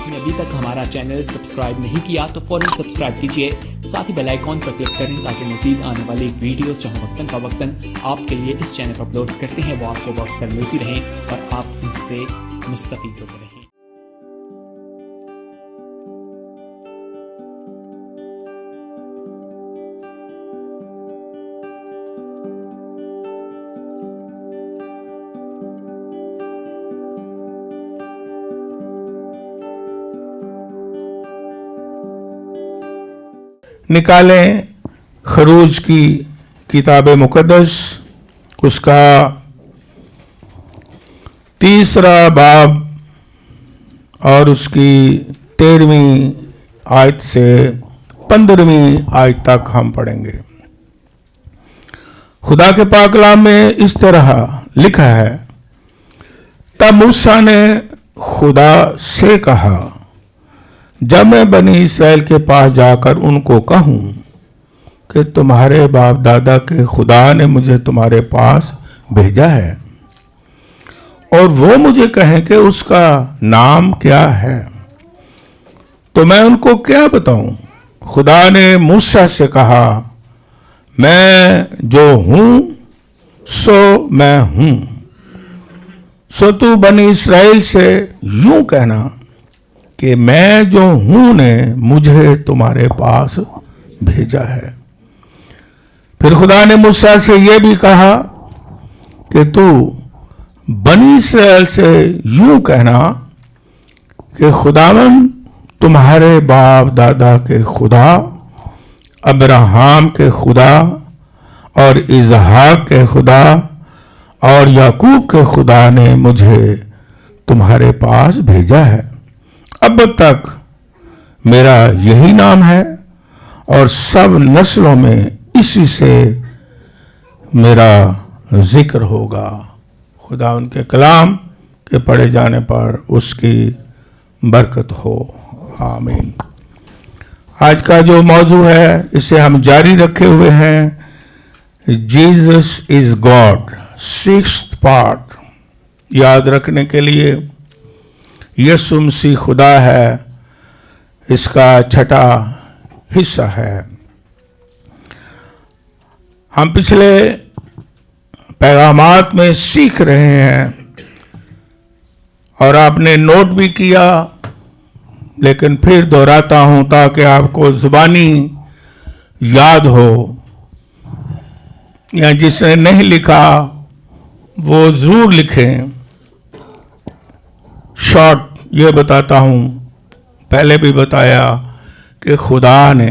آپ نے ابھی تک ہمارا چینل سبسکرائب نہیں کیا تو فوراً سبسکرائب کیجئے، ساتھ ہی بیل آئیکن پر کلک کریں تاکہ مزید آنے والی ویڈیو جہاں وقتاً فوقتاً آپ کے لیے اس چینل پر اپلوڈ کرتے ہیں وہ آپ کو وقت پر ملتی رہیں اور آپ ان سے مستفید ہوتے رہیں۔ نکالیں خروج کی کتاب مقدس، اس کا 3 باب اور اس کی 13ویں آیت سے 15ویں آیت تک ہم پڑھیں گے۔ خدا کے پاک کلام میں اس طرح لکھا ہے، تب موسیٰ نے خدا سے کہا، جب میں بنی اسرائیل کے پاس جا کر ان کو کہوں کہ تمہارے باپ دادا کے خدا نے مجھے تمہارے پاس بھیجا ہے، اور وہ مجھے کہیں کہ اس کا نام کیا ہے، تو میں ان کو کیا بتاؤں؟ خدا نے موسیٰ سے کہا، میں جو ہوں سو میں ہوں، سو تو بنی اسرائیل سے یوں کہنا کہ میں جو ہوں نے مجھے تمہارے پاس بھیجا ہے۔ پھر خدا نے موسیٰ سے یہ بھی کہا کہ تو بنی اسرائیل سے یوں کہنا کہ خداوند تمہارے باپ دادا کے خدا، ابراہیم کے خدا اور اسحاق کے خدا اور یعقوب کے خدا نے مجھے تمہارے پاس بھیجا ہے۔ اب تک میرا یہی نام ہے اور سب نسلوں میں اسی سے میرا ذکر ہوگا۔ خدا ان کے کلام کے پڑھے جانے پر اس کی برکت ہو، آمین۔ آج کا جو موضوع ہے اسے ہم جاری رکھے ہوئے ہیں، Jesus is God, 6th part یاد رکھنے کے لیے۔ یسوع مسیح خدا ہے، اس کا 6واں حصہ ہے۔ ہم پچھلے پیغامات میں سیکھ رہے ہیں اور آپ نے نوٹ بھی کیا، لیکن پھر دہراتا ہوں تاکہ آپ کو زبانی یاد ہو، یا جس نے نہیں لکھا وہ ضرور لکھیں۔ شارٹ یہ بتاتا ہوں، پہلے بھی بتایا کہ خدا نے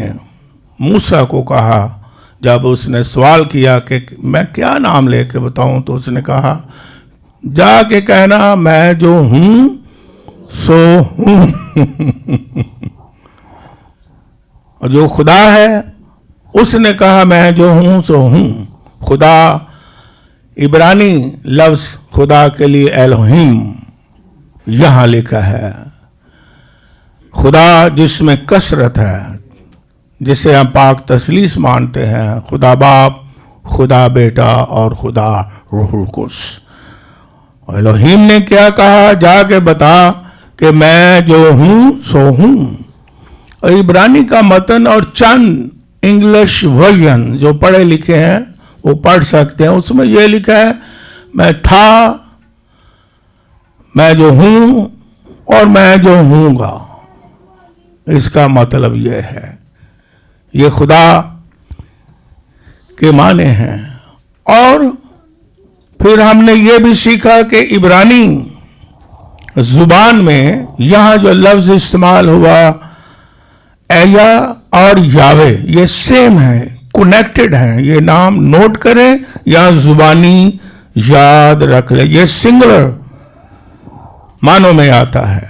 موسیٰ کو کہا، جب اس نے سوال کیا کہ میں کیا نام لے کے بتاؤں، تو اس نے کہا جا کے کہنا میں جو ہوں سو ہوں۔ اور جو خدا ہے اس نے کہا میں جو ہوں سو ہوں۔ خدا عبرانی لفظ خدا کے لیے الہیم یہاں لکھا ہے، خدا جس میں کثرت ہے، جسے ہم پاک تثلیث مانتے ہیں، خدا باپ، خدا بیٹا اور خدا روح القدس۔ الہیم نے کیا کہا؟ جا کے بتا کہ میں جو ہوں سو ہوں۔ اور عبرانی کا متن اور چند انگلش ورژن جو پڑھے لکھے ہیں وہ پڑھ سکتے ہیں، اس میں یہ لکھا ہے میں تھا، میں جو ہوں اور میں جو ہوں گا۔ اس کا مطلب یہ ہے، یہ خدا کے معنی ہیں۔ اور پھر ہم نے یہ بھی سیکھا کہ عبرانی زبان میں یہاں جو لفظ استعمال ہوا ایلا اور یاوے، یہ سیم ہے، کنیکٹڈ ہیں۔ یہ نام نوٹ کریں یا زبانی یاد رکھ لیں، یہ سنگولر معنوں میں آتا ہے،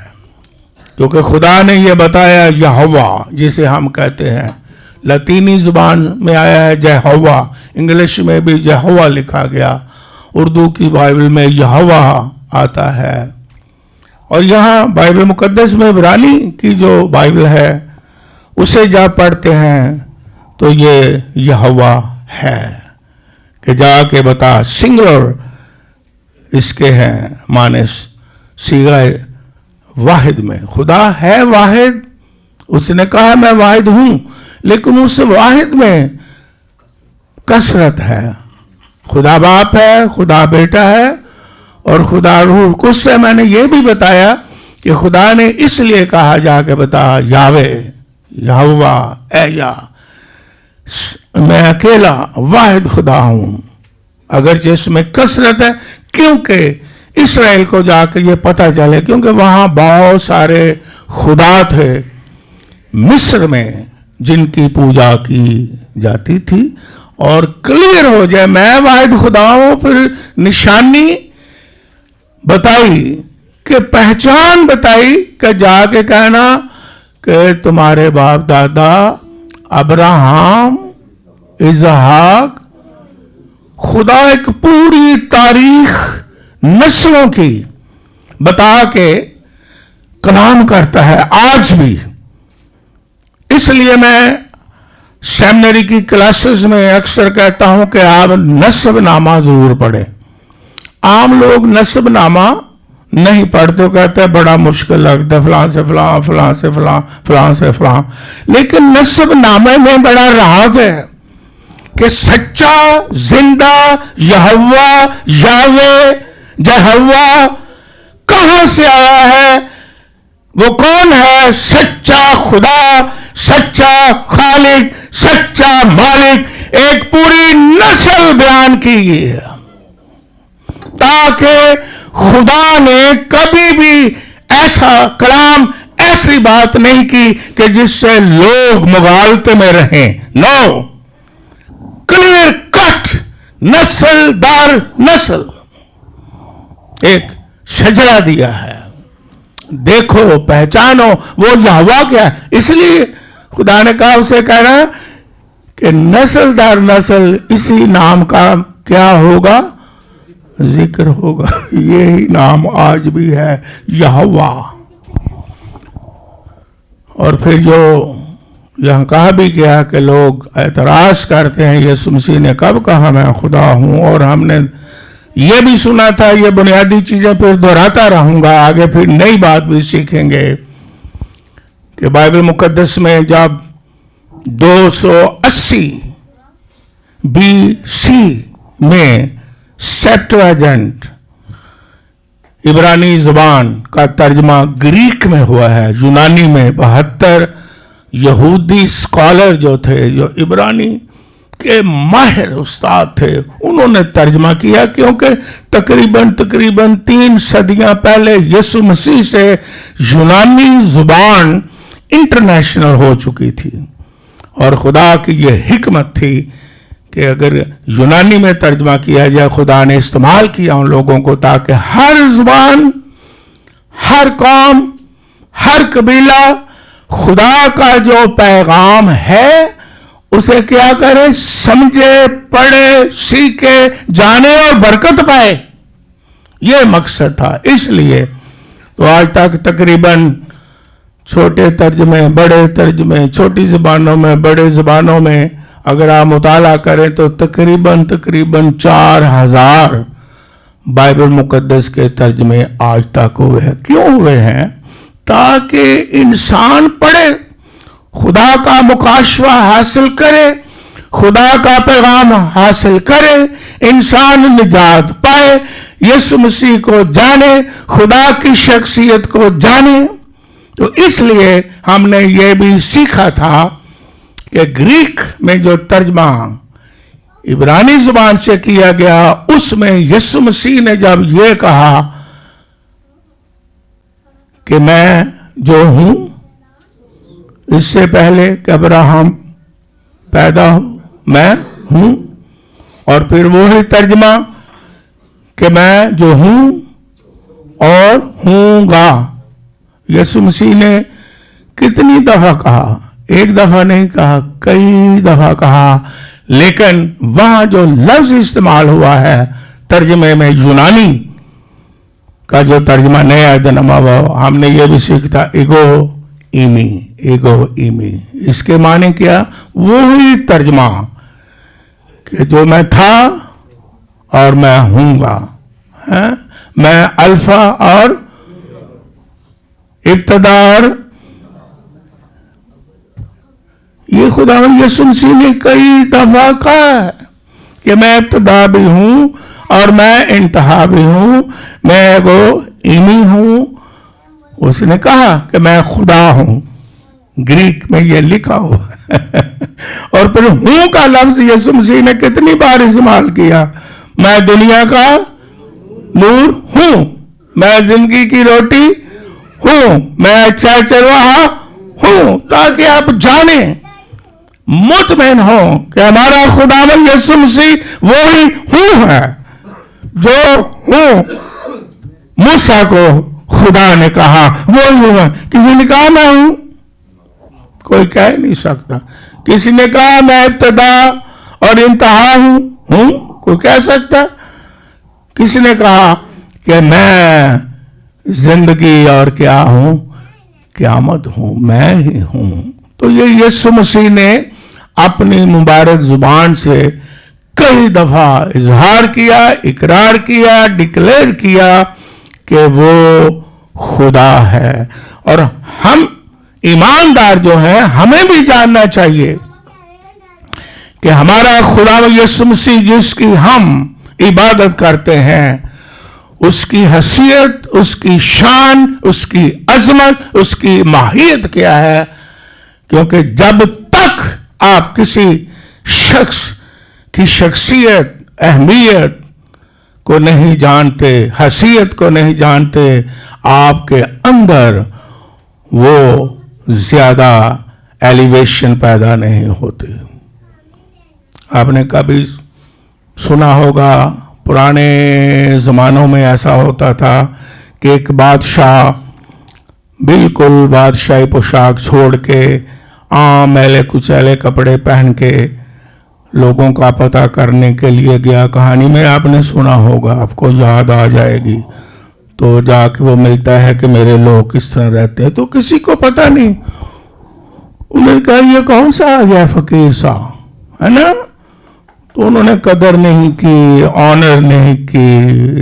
کیونکہ خدا نے یہ بتایا یہوہ جسے ہم کہتے ہیں، لاطینی زبان میں آیا ہے یہوہ، انگلش میں بھی یہوہ لکھا گیا، اردو کی بائبل میں یہوہ آتا ہے۔ اور یہاں بائبل مقدس میں عبرانی کی جو بائبل ہے اسے جا پڑھتے ہیں تو یہ یہوہ ہے کہ جا کے بتا، سنگولر اس کے ہیں معنی، صیغہ واحد میں. خدا ہے واحد, اس نے کہا میں واحد ہوں, لیکن اس واحد میں کثرت ہے. خدا باپ ہے, خدا بیٹا ہے, اور خدا روح. کچھ سے میں نے یہ بھی بتایا کہ خدا نے اس لیے کہا جا کے بتا یاوے, یہوہ, اے میں اکیلا واحد خدا ہوں, اگرچہ اس میں کثرت ہے, کیونکہ اسرائیل کو جا کے یہ پتہ چلے, کیونکہ وہاں بہت سارے خدا تھے مصر میں جن کی پوجا کی جاتی تھی, اور کلیئر ہو جائے میں واحد خدا ہوں, پھر نشانی بتائی کہ پہچان بتائی کہ جا کے کہنا کہ تمہارے باپ دادا ابراہم, اسحاق, خدا ایک پوری تاریخ نسلوں کی بتا کے کلام کرتا ہے آج بھی. اس لیے میں سیمنری کی کلاسز میں اکثر کہتا ہوں کہ آپ نسب نامہ ضرور پڑھیں. عام لوگ نسب نامہ نہیں پڑھتے, کہتے ہیں بڑا مشکل لگتا ہے, فلاں سے فلاں, فلاں سے فلاں, فلاں سے فلاں. لیکن نسب نامے میں بڑا راز ہے کہ سچا زندہ یہوہ, یاوے, جہوہ کہاں سے آیا ہے, وہ کون ہے؟ سچا خدا, سچا خالق, سچا مالک. ایک پوری نسل بیان کی گئی ہے, تاکہ خدا نے کبھی بھی ایسا کلام, ایسی بات نہیں کی کہ جس سے لوگ مغالطے میں رہیں. نو, کلیئر کٹ, نسل در نسل ایک شجرہ دیا ہے. دیکھو, پہچانو وہ یہوہ کیا ہے. اس لیے خدا نے کہا اسے کہنا کہ نسل در نسل اسی نام کا کیا ہوگا, ذکر ہوگا. یہی نام آج بھی ہے, یہوہ. اور پھر جو یہاں کہا بھی کیا کہ لوگ اعتراض کرتے ہیں یسوع مسیح نے کب کہا میں خدا ہوں, اور ہم نے یہ بھی سنا تھا. یہ بنیادی چیزیں پھر دہراتا رہوں گا, آگے پھر نئی بات بھی سیکھیں گے کہ بائبل مقدس میں جب 280 BC میں سیپٹویجنٹ عبرانی زبان کا ترجمہ گریک میں ہوا ہے, یونانی میں 72 یہودی اسکالر جو تھے, جو عبرانی کے ماہر استاد تھے, انہوں نے ترجمہ کیا, کیونکہ تقریباً 3 صدیاں پہلے یسوع مسیح سے یونانی زبان انٹرنیشنل ہو چکی تھی. اور خدا کی یہ حکمت تھی کہ اگر یونانی میں ترجمہ کیا جائے, خدا نے استعمال کیا ان لوگوں کو تاکہ ہر زبان, ہر قوم, ہر قبیلہ خدا کا جو پیغام ہے اسے کیا کرے, سمجھے, پڑھے, سیکھے, جانے اور برکت پائے. یہ مقصد تھا. اس لیے تو آج تک تقریباً چھوٹے ترجمے, بڑے ترجمے, چھوٹی زبانوں میں, بڑے زبانوں میں اگر آپ مطالعہ کریں تو تقریباً 4000 بائبل مقدس کے ترجمے آج تک ہوئے ہیں. کیوں ہوئے ہیں؟ تاکہ انسان پڑھے, خدا کا مکاشفہ حاصل کرے, خدا کا پیغام حاصل کرے, انسان نجات پائے, یسوع مسیح کو جانے, خدا کی شخصیت کو جانے. تو اس لیے ہم نے یہ بھی سیکھا تھا کہ گریک میں جو ترجمہ عبرانی زبان سے کیا گیا, اس میں یسوع مسیح نے جب یہ کہا کہ میں جو ہوں, اس سے پہلے کہ ابراہم پیدا ہو میں ہوں, اور پھر وہی ترجمہ کہ میں جو ہوں اور ہوں گا. یسوع مسیح نے کتنی دفعہ کہا, ایک دفعہ نہیں کہا, کئی دفعہ کہا, لیکن وہاں جو لفظ استعمال ہوا ہے ترجمے میں, یونانی کا جو ترجمہ نیا جنما ہوا, ہم نے یہ بھی سیکھا ایگو ایمی, ایگو ایمی. اس کے معنی کیا؟ وہی ترجمہ کہ جو میں تھا اور میں ہوں گا, میں الفا اور इब्तदा और ये खुदावंद यीशु मसीह ने कई दफा कहा है कि मैं इब्तदा भी हूं और मैं इंतहा भी हूं, मैं वो इमी हूं। उसने कहा कि मैं खुदा हूं, ग्रीक में ये लिखा हुआ है। और फिर हूं का लफ्ज यीशु मसीह ने कितनी बार इस्तेमाल किया। मैं दुनिया का नूर हूं, मैं जिंदगी की रोटी हूं, मैं अच्छा चरवाहा हूं, ताकि आप जाने, मुतमईन हो कि हमारा खुदावंद यीशु मसीह वही हूं है जो हूं। मूसा को खुदा ने कहा वो हूं है। किसी ने कहा मैं हूं, कोई कह नहीं सकता। किसी ने कहा मैं इब्तदा और इंतहा हूं, कोई कह सकता। किसी ने कहा कि मैं जिंदगी और क्या हूं, क़यामत हूं, मैं ही हूं। तो ये यीशु मसीह ने अपनी मुबारक जुबान से कई दफा इजहार किया, इकरार किया, डिक्लेयर किया कि वो खुदा है। और हम ईमानदार जो हैं, हमें भी जानना चाहिए कि हमारा खुदा यीशु मसीह जिसकी हम इबादत करते हैं, उसकी हैसियत, उसकी शान, उसकी अजमत, उसकी माहियत क्या है। क्योंकि जब तक आप किसी शख्स की शख्सियत, अहमियत को नहीं जानते, हैसियत को नहीं जानते, आपके अंदर वो ज्यादा एलिवेशन पैदा नहीं होती। आपने कभी सुना होगा, पुराने जमानों में ऐसा होता था कि एक बादशाह बिल्कुल बादशाही पोशाक छोड़ के आम मैले कुचैले कपड़े पहन के लोगों का पता करने के लिए गया। कहानी में आपने सुना होगा, आपको याद आ जाएगी। तो जाके वो मिलता है कि मेरे लोग किस तरह रहते हैं, तो किसी को पता नहीं। उन्होंने कहा ये कौन सा आ गया फकीर सा, है ना। तो उन्होंने कदर नहीं की, ऑनर नहीं की,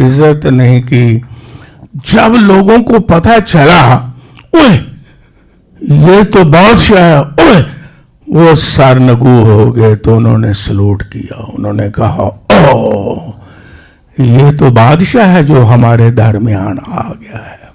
इज्जत नहीं की। जब लोगों को पता चला ओए ये तो बादशाह है, ओए, वो सरनगू हो गए। तो उन्होंने सलूट किया, उन्होंने कहा ओ ये तो बादशाह है जो हमारे दरमियान आ गया है।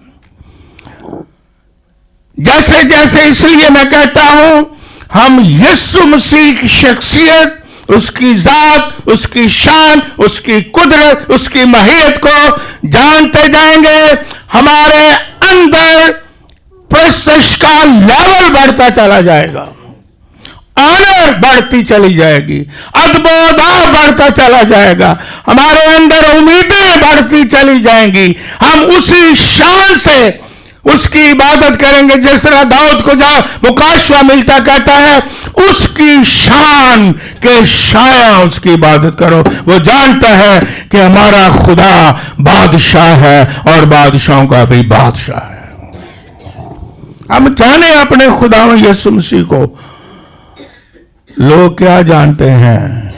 जैसे जैसे, इसलिए मैं कहता हूं, हम यीशु मसीह की शख्सियत, उसकी जात, उसकी शान, उसकी कुदरत, उसकी माहियत को जानते जाएंगे, हमारे अंदर प्रेस्टीज का लेवल बढ़ता चला जाएगा, ऑनर बढ़ती चली जाएगी, अदबोदा बढ़ता चला जाएगा, हमारे अंदर उम्मीदें बढ़ती चली जाएंगी। हम उसी शान से उसकी इबादत करेंगे जिस तरह दाऊद को जब मुकाशवा मिलता कहता है उसकी शान के शाया उसकी इबादत करो। वो जानता है कि हमारा खुदा बादशाह है और बादशाहों का भी बादशाह है। हम जाने अपने खुदा यीशु मसीह को। लोग क्या जानते हैं,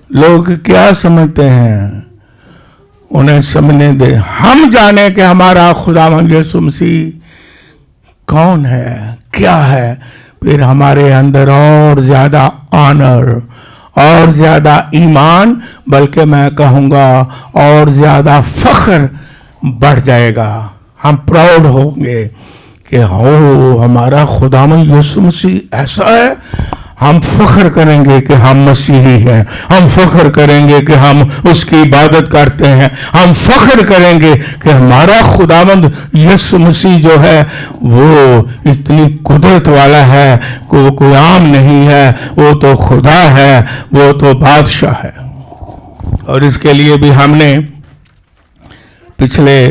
लोग क्या समझते हैं, उन्हें समझने दे। हम जाने कि हमारा खुदावंद यीशु मसीह कौन है, क्या है, फिर हमारे अंदर और ज्यादा ऑनर, और ज्यादा ईमान, बल्कि मैं कहूंगा और ज्यादा फख्र बढ़ जाएगा। हम प्राउड होंगे कि हो हमारा खुदावंद यीशु मसीह ऐसा है। हम फख्र करेंगे कि हम मसीही हैं, हम फख्र करेंगे कि हम उसकी इबादत करते हैं, हम फख्र करेंगे कि हमारा खुदावंद यीशु मसीह जो है वो इतनी कुदरत वाला है, वो कोई आम नहीं है, वो तो खुदा है, वो तो बादशाह है। और इसके लिए भी हमने पिछले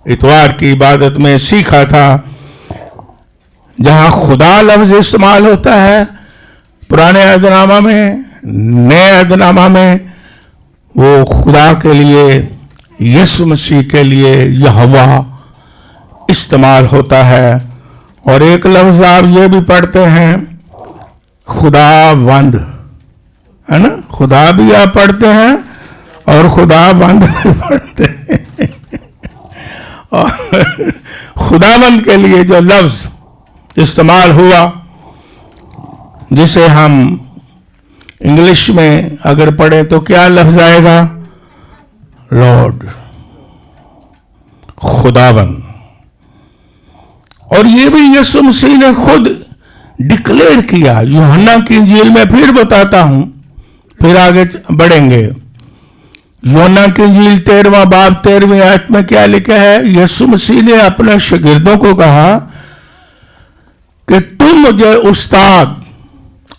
इतवार की इबादत में सीखा था, जहां खुदा लफ्ज इस्तेमाल होता है पुराने अहदनामा में, नए अहदनामा में वो खुदा के लिए, यीशु मसीह के लिए यहोवा इस्तेमाल होता है। और एक लफ्ज आप ये भी पढ़ते हैं खुदावंद, है ना। खुदा भी आप पढ़ते हैं और खुदावंद भी पढ़ते हैं। खुदावंद के लिए जो लफ्ज इस्तेमाल हुआ, जिसे हम इंग्लिश में अगर पढ़े तो क्या लफ्ज आएगा? लॉर्ड, खुदावंद। और ये भी यीशु मसीह ने खुद डिक्लेयर किया। यूहन्ना की इंजील में फिर बताता हूं, फिर आगे बढ़ेंगे। यूहन्ना की इंजील 13वां बाब 13वीं आयत में क्या लिखा है? यीशु मसीह ने अपने शागिर्दों को कहा कि तुम मुझे उस्ताद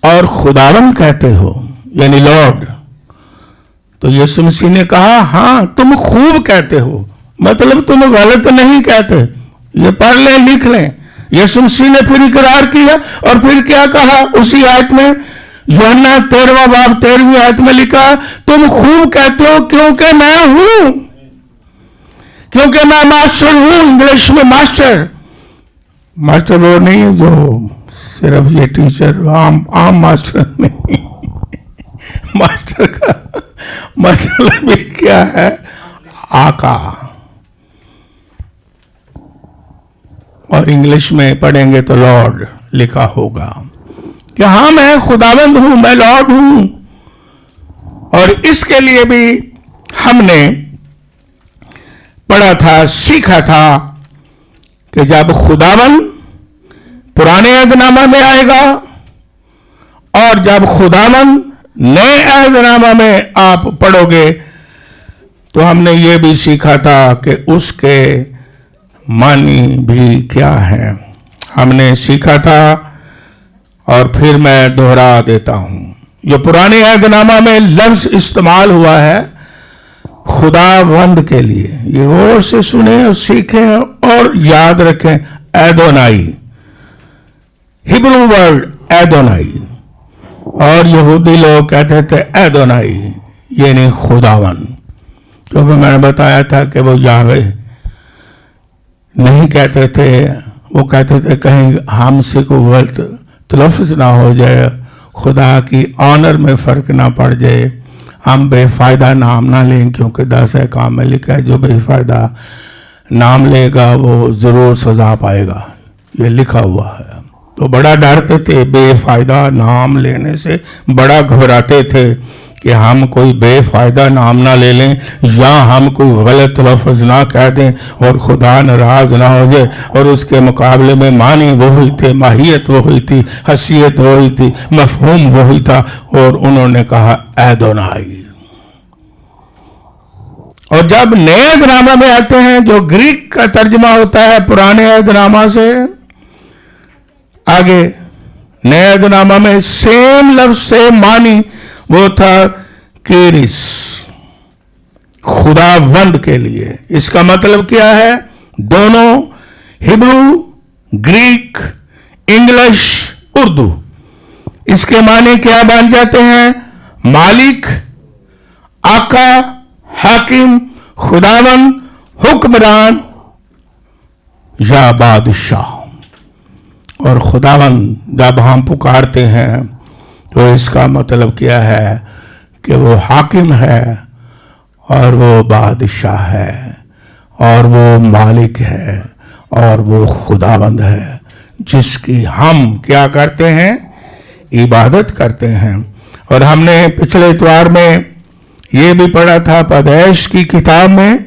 और खुदावंद कहते हो, यानी लॉर्ड। तो यीशु मसीह ने कहा, हां तुम खूब कहते हो, मतलब तुम गलत नहीं कहते। ये पढ़ लें, लिख लें। यीशु मसीह ने फिर इकरार किया और फिर क्या कहा उसी आयत में? यूहन्ना 13वां बाब 13वीं आयत में लिखा, तुम खूब कहते हो क्योंकि मैं हूं, क्योंकि मैं मास्टर हूं। इंग्लिश में मास्टर, मास्टर वो नहीं जो सिर्फ ये टीचर, आम मास्टर नहीं। मास्टर का मतलब भी क्या है? आका। और इंग्लिश में पढ़ेंगे तो लॉर्ड लिखा होगा कि हाँ मैं खुदावंद हूं, मैं लॉर्ड हूं। और इसके लिए भी हमने पढ़ा था, सीखा था कि जब खुदावंद पुराने अहदनामा में आएगा और जब खुदावंद नए अहदनामा में आप पढ़ोगे तो हमने ये भी सीखा था कि उसके मानी भी क्या है। हमने सीखा था और फिर मैं दोहरा देता हूं। जो पुराने अहदनामा में लफ्ज इस्तेमाल हुआ है खुदावंद के लिए, ये गौर से सुने और सीखें और याद रखें। एदोनाई, हिब्रू वर्ड एदोनाई, और यहूदी लोग कहते थे एदोनाई, यानी खुदावंद। क्योंकि मैंने बताया था कि वो यावे नहीं कहते थे, वो कहते थे कहीं हमसे कोई गलत तलफ़्ज़ ना हो जाए, खुदा की ऑनर में फ़र्क ना पड़ जाए, हम बेफ़ायदा नाम ना लें। क्योंकि 10 काम में लिखा है जो बेफ़ायदा नाम लेगा वो ज़रूर सज़ा पाएगा, ये लिखा हुआ है। तो बड़ा डरते थे बेफ़ायदा नाम लेने से, बड़ा घबराते थे कि हम कोई बेफ़ायदा नाम ना ले लें या हम कोई गलत लफ्ज़ ना कह दें और खुदा नाराज़ ना हो जाए। और उसके मुकाबले में मानी वही थे, माहियत वही थी, हसीयत वही थी, मफ़हूम वही था। और उन्होंने कहा एदोनाई। और जब नए अहदनामा में आते हैं, जो ग्रीक का तर्जमा होता है पुराने अहदनामा से, आगे नए अहदनामा में सेम लफ्ज़ से मानी वो था केरिस, खुदावंद के लिए। इसका मतलब क्या है? दोनों हिब्रू, ग्रीक, इंग्लिश, उर्दू, इसके माने क्या बन जाते हैं? मालिक, आका, हाकिम, खुदावंद, हुक्मरान या बादशाह। और खुदावंद जब हम पुकारते हैं तो इसका मतलब क्या है कि वो हाकिम है और वो बादशाह है और वो मालिक है और वो खुदावंद है जिसकी हम क्या करते हैं? इबादत करते हैं। और हमने पिछले इतवार में ये भी पढ़ा था पैदाइश की किताब में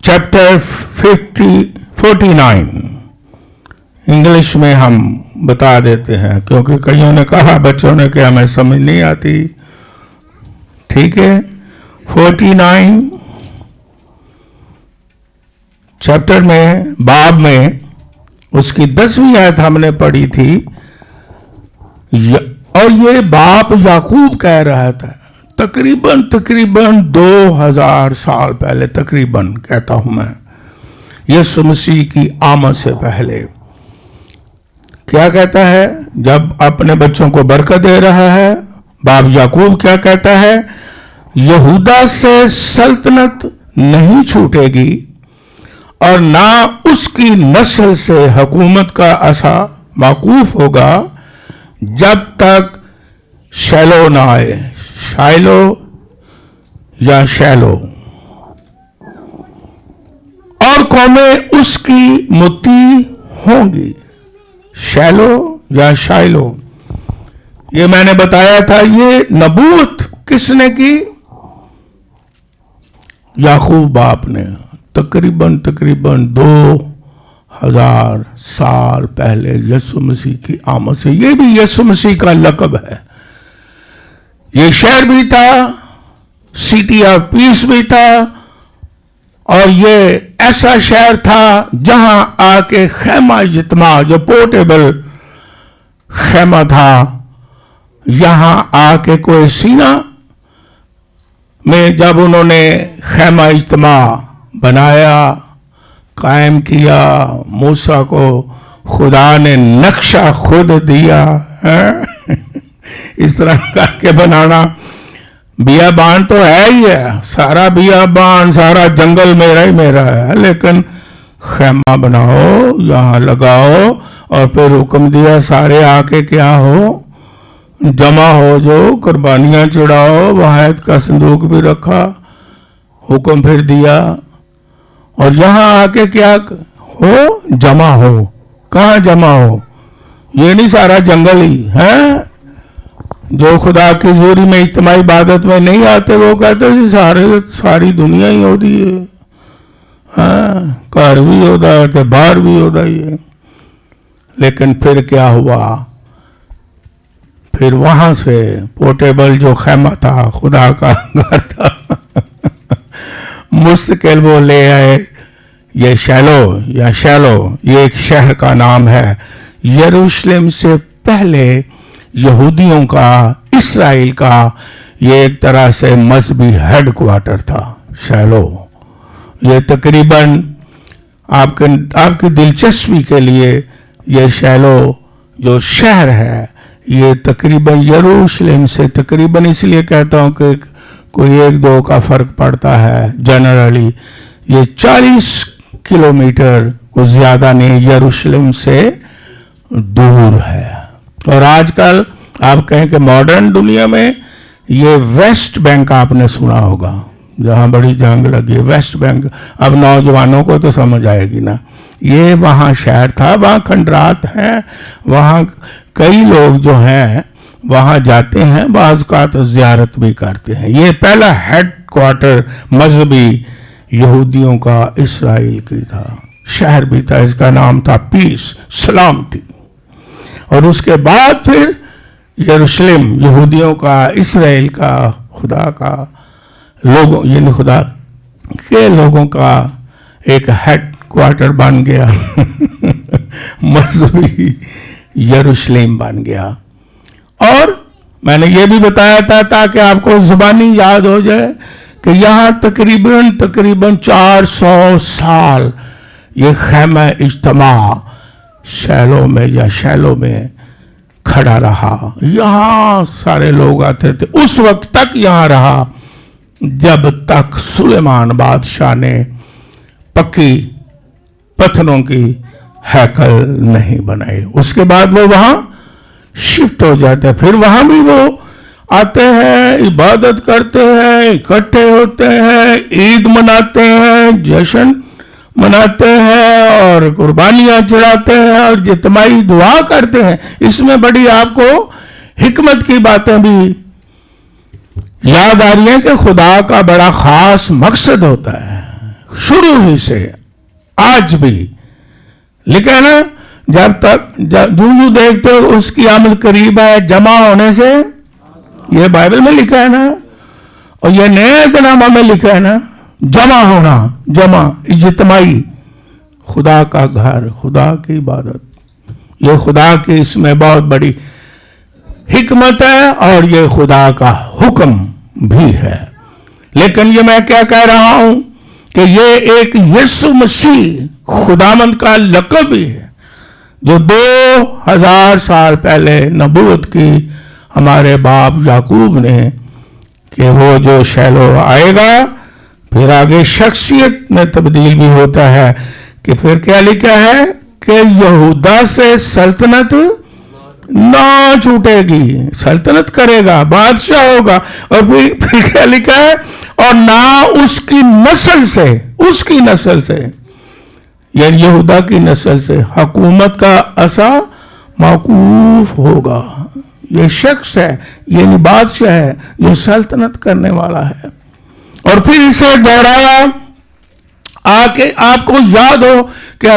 चैप्टर 49, इंग्लिश में हम बता देते हैं क्योंकि कईयों ने कहा, बच्चों ने, कि हमें समझ नहीं आती। ठीक है, 49 चैप्टर में, बाब में, उसकी 10वीं आयत हमने पढ़ी थी। और ये बाप याकूब कह रहा था तकरीबन 2000 साल पहले, तकरीबन कहता हूं मैं, यीशु मसीह की आमद से पहले। क्या कहता है? जब अपने बच्चों को बरकत दे रहा है, बाप याकूब क्या कहता है? यहूदा से सल्तनत नहीं छूटेगी और ना उसकी नस्ल से हुकूमत का असा मौकूफ होगा जब तक शैलो ना आए। शाइलो या शैलो, اور قوमें उसकी मुत्ती होंगी। शैलो या शाइलो, ये मैंने बताया था, ये नबूवत किसने की? याकूब बाप ने। तकरीबन 2000 साल पहले यीशु मसीह की आमद से। ये भी यीशु मसीह का लक़ब है। ये शहर भी था, सिटी ऑफ पीस भी था, और ये ऐसा शहर था जहां आके खैमा इज्तिमा, जो पोर्टेबल खैमा था, यहां आके कोई सीना में जब उन्होंने खैमा इज्तिमा बनाया, कायम किया, मूसा को खुदा ने नक्शा खुद दिया है इस तरह करके बनाना। बियाबान तो है ही है, सारा बियाबान, सारा जंगल मेरा ही मेरा है, लेकिन खैमा बनाओ, यहां लगाओ, और फिर हुक्म दिया सारे आके क्या हो, जमा हो जो, कुर्बानियां चढ़ाओ, वाहिद का संदूक भी रखा, हुक्म फिर दिया, और यहां आके क्या हो, जमा हो। कहां जमा हो? ये नहीं सारा जंगल ही है। जो खुदा की हजूरी में इज्तिमाई इबादत में नहीं आते वो कहते हैं सारी दुनिया ही होती है, हाँ, घर भी होता है तो बाहर भी होता ही है। लेकिन फिर क्या हुआ? फिर वहां से पोर्टेबल जो खैमा था, खुदा का घर था मुस्तकिल वो ले आए। ये शैलो या शैलो, ये एक शहर का नाम है। यरूशलेम से पहले यहूदियों का, इस्राएल का, ये एक तरह से मजहबी हेडक्वार्टर था शैलो। ये तकरीबन आपकी दिलचस्पी के लिए ये शैलो जो शहर है, ये तकरीबन यरूशलेम से तकरीबन, इसलिए कहता हूं कि कोई 1-2 का फर्क पड़ता है, जनरली ये 40 किलोमीटर को ज्यादा नहीं यरूशलेम से दूर है। और आजकल आप कहें कि मॉडर्न दुनिया में ये वेस्ट बैंक आपने सुना होगा, जहां बड़ी जंग लगी, वेस्ट बैंक। अब नौजवानों को तो समझ आएगी ना। ये वहां शहर था, वहां खंडरात हैं, वहां कई लोग जो हैं वहां जाते हैं, बाज़ का तो ज़ियारत भी करते हैं। ये पहला हेडक्वार्टर मजहबी यहूदियों का इस्राएल की था। शहर भी था, इसका नाम था पीस, सलामती। और उसके बाद फिर यरूशलेम यहूदियों का, इस्राएल का, खुदा का लोगों, यानी खुदा के लोगों का एक हेडक्वार्टर बन गया मजहबी यरूशलेम बन गया। और मैंने ये भी बताया था ताकि आपको जुबानी याद हो जाए कि यहां तकरीबन 400 साल ये खैमा इज्तिमा शैलो में या शैलो में खड़ा रहा। यहां सारे लोग आते थे, उस वक्त तक यहां रहा जब तक सुलेमान बादशाह ने पक्की पत्थरों की हैकल नहीं बनाई। उसके बाद वो वहां शिफ्ट हो जाते हैं। फिर वहां भी वो आते हैं, इबादत करते हैं, इकट्ठे होते हैं, ईद मनाते हैं, जश्न मनाते हैं और कुर्बानियां चढ़ाते हैं और जितमाई दुआ करते हैं। इसमें बड़ी आपको हिकमत की बातें भी याद आ रही हैं कि खुदा का बड़ा खास मकसद होता है शुरू ही से, आज भी। लेकिन जब तक जो देखते हो उसकी आमद करीब है, जमा होने से, ये बाइबल में लिखा है ना, और ये नए नामा में लिखा है ना, जमा होना, जमा इज्तिमाई, खुदा का घर, खुदा की इबादत। ये खुदा की इसमें बहुत बड़ी हिकमत है और ये खुदा का हुक्म भी है। लेकिन ये मैं क्या कह रहा हूं कि ये एक यीशु मसीह खुदामंद का लक़ब भी है जो 2000 साल पहले नबूवत की हमारे बाप याकूब ने कि वो जो शैलो आएगा। फिर आगे शख्सियत में तब्दील भी होता है कि फिर क्या लिखा है कि यहूदा से सल्तनत ना छूटेगी, सल्तनत करेगा, बादशाह होगा। और फिर क्या लिखा है, और ना उसकी नस्ल से यानी यहूदा की नस्ल से हुकूमत का असा मौकूफ होगा। ये शख्स है, यानी बादशाह है जो सल्तनत करने वाला है। और फिर इसे दोहराया आके आपको याद हो कि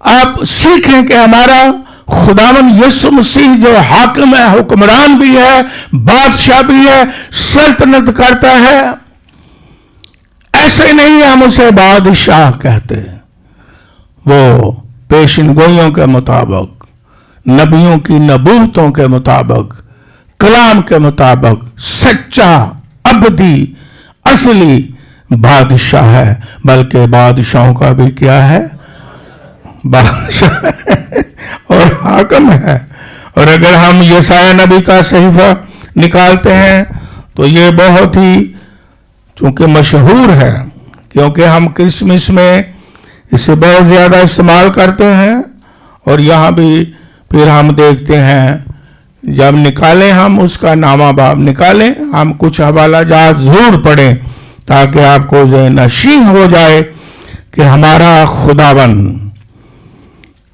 आप सीखें कि हमारा खुदावन यीशु मसीह जो हाकिम है, हुक्मरान भी है, बादशाह भी है, सल्तनत करता है। ऐसे नहीं हम उसे बादशाह कहते, वो पेशन गोइयों के मुताबिक, नबियों की नबूवतों के मुताबिक, कलाम के मुताबिक सच्चा अबदी असली बादशाह है। बल्कि बादशाहों का भी क्या है? बादशाह है और हाकिम है। और अगर हम यशायाह नबी का सहीफा निकालते हैं तो ये बहुत ही चूंकि मशहूर है, क्योंकि हम क्रिसमस में इसे बहुत ज्यादा इस्तेमाल करते हैं। और यहाँ भी फिर हम देखते हैं, जब निकालें हम उसका नामा बाब निकालें, हम कुछ हवाला जात जरूर पढ़ें ताकि आपको जो नशीन हो जाए कि हमारा खुदावन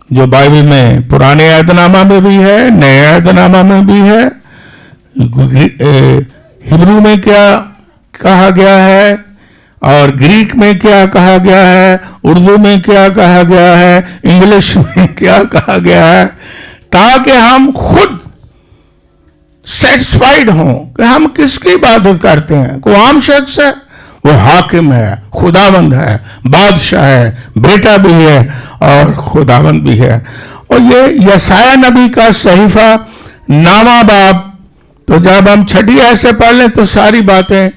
जो बाइबल में पुराने अहदनामा में भी है, नए अहदनामा में भी है, हिब्रू में क्या कहा गया है और ग्रीक में क्या कहा गया है, उर्दू में क्या कहा गया है, इंग्लिश में क्या कहा गया है, ताकि हम खुद सेटिस्फाइड हों कि हम किसकी इबादत करते हैं। कोई आम शख्स है, वो हाकिम है, खुदावंद है, बादशाह है, बेटा भी है और खुदावंद भी है। और ये यशायाह नबी का सहीफा नामा बाब, तो जब हम छठी आयत से पढ़ लें तो सारी बातें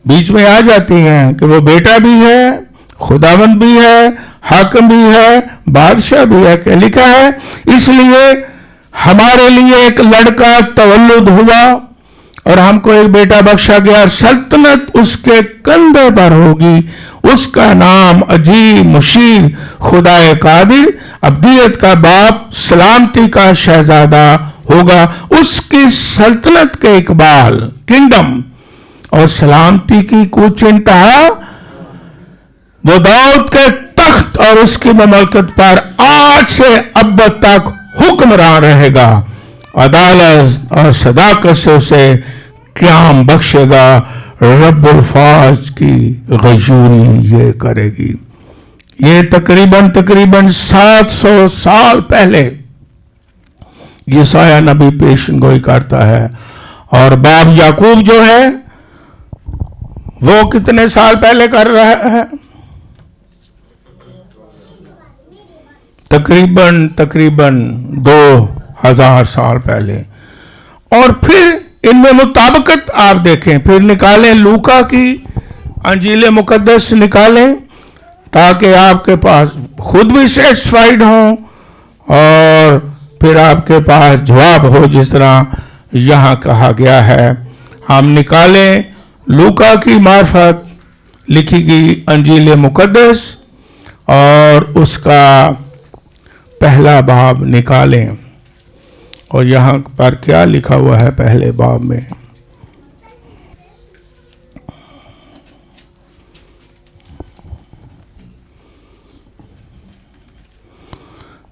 बीच में आ जाती हैं कि वो बेटा भी है, खुदावंद भी है, हाकिम भी है, बादशाह भी है। क्या लिखा है? इसलिए हमारे लिए एक लड़का तवल्लुद हुआ और हमको एक बेटा बख्शा गया, सल्तनत उसके कंधे पर होगी। उसका नाम अजीब, मुशीर, खुदाए कादिर, अब्दियत का बाप, सलामती का शहजादा होगा। उसकी सल्तनत के इकबाल, किंगडम और सलामती की कुछ इंतहा, वो दाऊद के तख्त और उसकी ममलकत पर आज से अब तक हुक्मरान रहेगा। अदालत और सदाकत से उसे क़याम बख्शेगा। रब्बुल फाज की गजूरी ये करेगी। ये तकरीबन 700 साल पहले यशायाह नबी पेशन गोई करता है। और बाप याकूब जो है वो कितने साल पहले कर रहा है? तकरीबन 2000 साल पहले। और फिर इनमें मुताबिकत आप देखें, फिर निकालें लूका की अंजील मुकद्दस निकालें ताकि आपके पास खुद भी सेटिस्फाइड हों और फिर आपके पास जवाब हो, जिस तरह यहाँ कहा गया है। हम निकालें लूका की मार्फत लिखी गई अंजील मुकद्दस और उसका पहला बाब निकालें। और यहाँ पर क्या लिखा हुआ है पहले बाब में?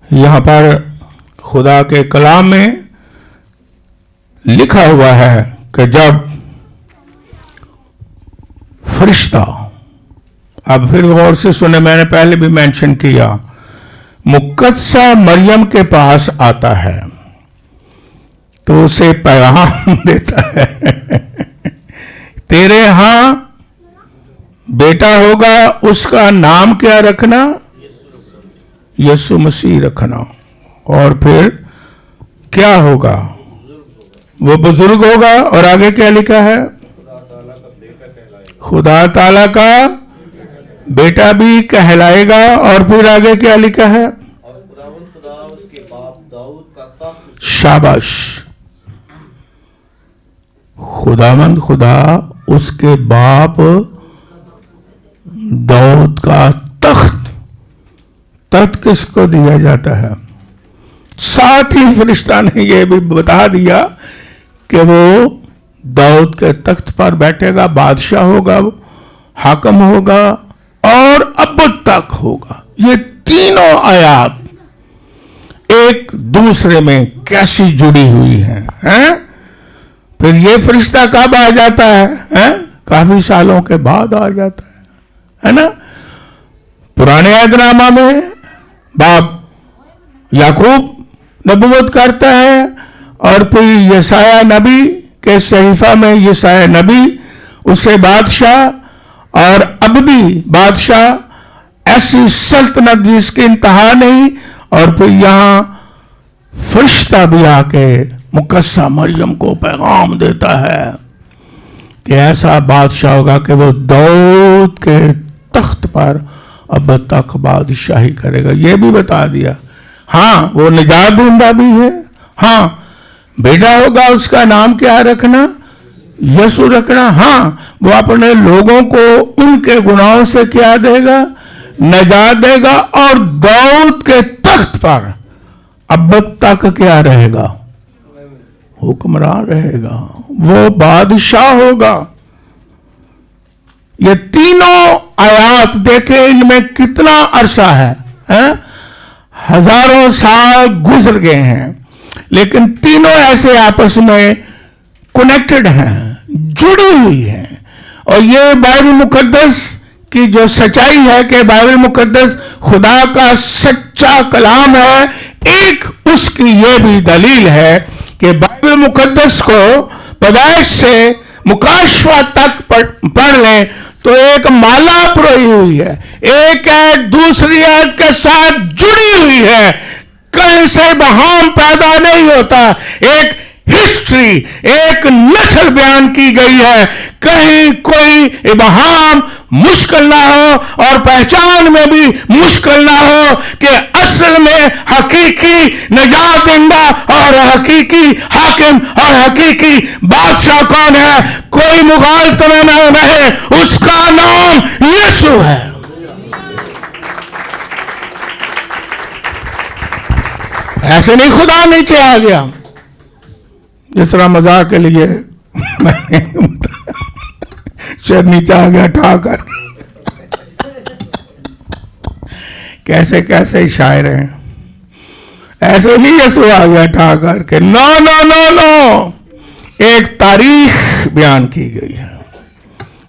यहाँ पर खुदा के कलाम में लिखा हुआ है कि जब फरिश्ता, अब फिर गौर से सुने, मैंने पहले भी मेंशन किया, मुकद्दसा मरियम के पास आता है तो उसे पैगाम देता है, तेरे यहां बेटा होगा, उसका नाम क्या रखना? यीशु मसीह रखना। और फिर क्या होगा? वो बुजुर्ग होगा। और आगे क्या लिखा है? खुदा ताला का बेटा भी कहलाएगा। और फिर आगे क्या लिखा है? शाबाश, खुदावंद खुदा उसके बाप दाऊद का तख्त किसको दिया जाता है? साथ ही फरिश्ता ने यह भी बता दिया कि वो दाऊद के तख्त पर बैठेगा, बादशाह होगा, हाकिम होगा और اور अब तक होगा। ये तीनों आयात एक दूसरे में कैसी जुड़ी हुई हैं? फिर ये फरिश्ता कब आ जाता है? काफी सालों के बाद आ जाता है ना। पुराने अहदनामा में बाप याकूब नबूवत करता है, और फिर यशाया नबी के सहीफा में यशाया नबी उससे बादशाह और अबदी बादशाह, ऐसी सल्तनत जिसकी इंतहा नहीं, और फिर यहां फरिश्ता भी आके मुकस्सा मरियम को पैगाम देता है कि ऐसा बादशाह होगा कि वो दाऊद के तख्त पर अब तक बादशाही करेगा। ये भी बता दिया। हाँ, वो निजात देंदा भी है। हाँ, बेटा होगा, उसका नाम क्या रखना? यीशु रखना। हाँ, वो अपने लोगों को उनके गुनाहों से क्या देगा? निजात देगा, और दाऊद के तख्त पर अब तक क्या रहेगा? हुक्मरान रहेगा, वो बादशाह होगा। ये तीनों आयात देखे, इनमें कितना अरसा है? हजारों साल गुजर गए हैं, लेकिन तीनों ऐसे आपस में कनेक्टेड हैं, जुड़ी हुई हैं। और ये बाइबल मुकद्दस की जो सच्चाई है कि बाइबल मुकद्दस खुदा का सच्चा कलाम है, एक उसकी ये भी दलील है कि बाइबल मुकद्दस को पैदाइश से मुकाशवा तक पढ़ लें तो एक माला पुरोई हुई है, एक ऐत दूसरी ऐत के साथ जुड़ी हुई है, कहीं से बहाम पैदा नहीं होता। एक हिस्ट्री, एक नस्ल बयान की गई है, कहीं कोई इबहाम मुश्किल ना हो और पहचान में भी मुश्किल ना हो कि असल में हकीकी निजात देंदा और हकीकी हाकिम और हकीकी बादशाह कौन है। कोई मुगालत में ना रहे, उसका नाम यीशु है। ऐसे नहीं खुदा नीचे आ गया, जिस तरह मजाक के लिए मैंने शेर नीचे आ गया ठाकर। कैसे कैसे शायर हैं, ऐसे नहीं यीशु आ गया ठाकर के। नो नो नो नो, एक तारीख बयान की गई है।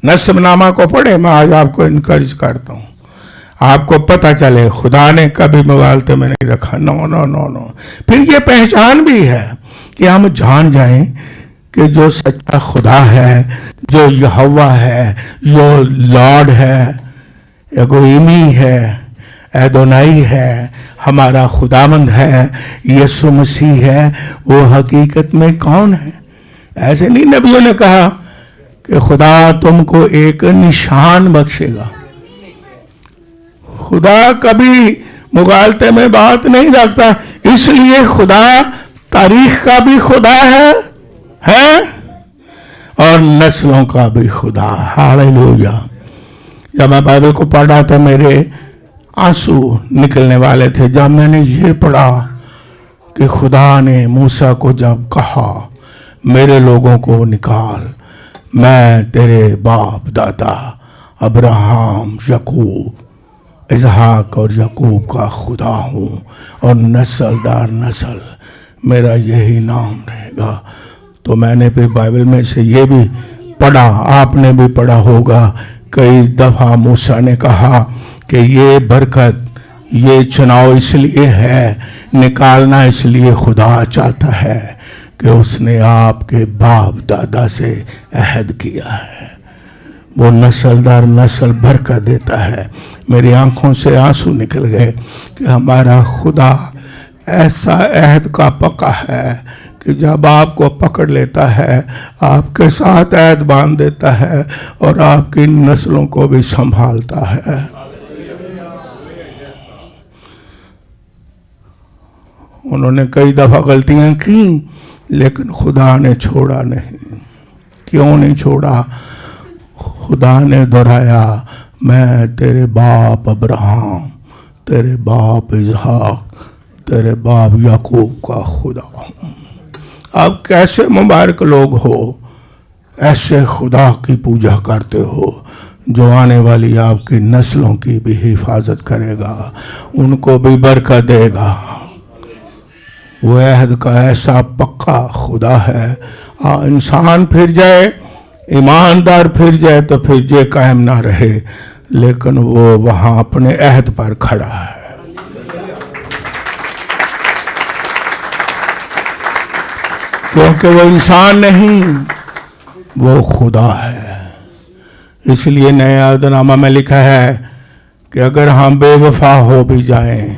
नस्बनामा को पढ़े, मैं आज आपको इनकरेज करता हूं, आपको पता चले खुदा ने कभी मुगालते में नहीं रखा। No no no no. फिर ये पहचान भी है कि हम जान जाएं कि जो सच्चा खुदा है, जो यहोवा है, जो लॉर्ड है, एगोइमी है, एदोनाई है, हमारा खुदावंद है, यीशु मसीह है, वो हकीकत में कौन है। ऐसे नहीं नबियों ने कहा कि खुदा तुमको एक निशान बख्शेगा। खुदा कभी मुगालते में बात नहीं रखता, इसलिए खुदा तारीख का भी खुदा है और नस्लों का भी खुदा। हालेलुया। जब मैं बाइबल को पढ़ रहा था मेरे आंसू निकलने वाले थे जब मैंने ये पढ़ा कि खुदा ने मूसा को जब कहा मेरे लोगों को निकाल, मैं तेरे बाप दादा अब्राहम, याकूब, इसहाक और याकूब का खुदा हूँ और नस्ल दर नस्ल मेरा यही नाम रहेगा। तो मैंने फिर बाइबल में से ये भी पढ़ा, आपने भी पढ़ा होगा, कई दफ़ा मूसा ने कहा कि ये बरकत, ये चुनाव इसलिए है, निकालना इसलिए खुदा चाहता है कि उसने आपके बाप दादा से अहद किया है, वो नस्ल दर नस्ल बरकत देता है। मेरी आंखों से आंसू निकल गए कि हमारा खुदा ऐसा अहद का पक्का है कि जब आपको पकड़ लेता है आपके साथ अहद बांध देता है और आपकी नस्लों को भी संभालता है। उन्होंने कई दफा गलतियां की लेकिन खुदा ने छोड़ा नहीं। क्यों नहीं छोड़ा? खुदा ने दोहराया, मैं तेरे बाप अब्राहम, तेरे बाप इसहाक, तेरे बाप याकूब का खुदा हूं। अब कैसे मुबारक लोग हो, ऐसे खुदा की पूजा करते हो जो आने वाली आपकी नस्लों की भी हिफाजत करेगा, उनको भी बरकत देगा। वो अहद का ऐसा पक्का खुदा है। इंसान फिर जाए, ईमानदार फिर जाए तो फिर ये कायम ना रहे, लेकिन वो वहां अपने अहद पर खड़ा है। क्योंकि वो इंसान नहीं, वो खुदा है। इसलिए नए अहदनामा में लिखा है कि अगर हम बेवफा हो भी जाएं,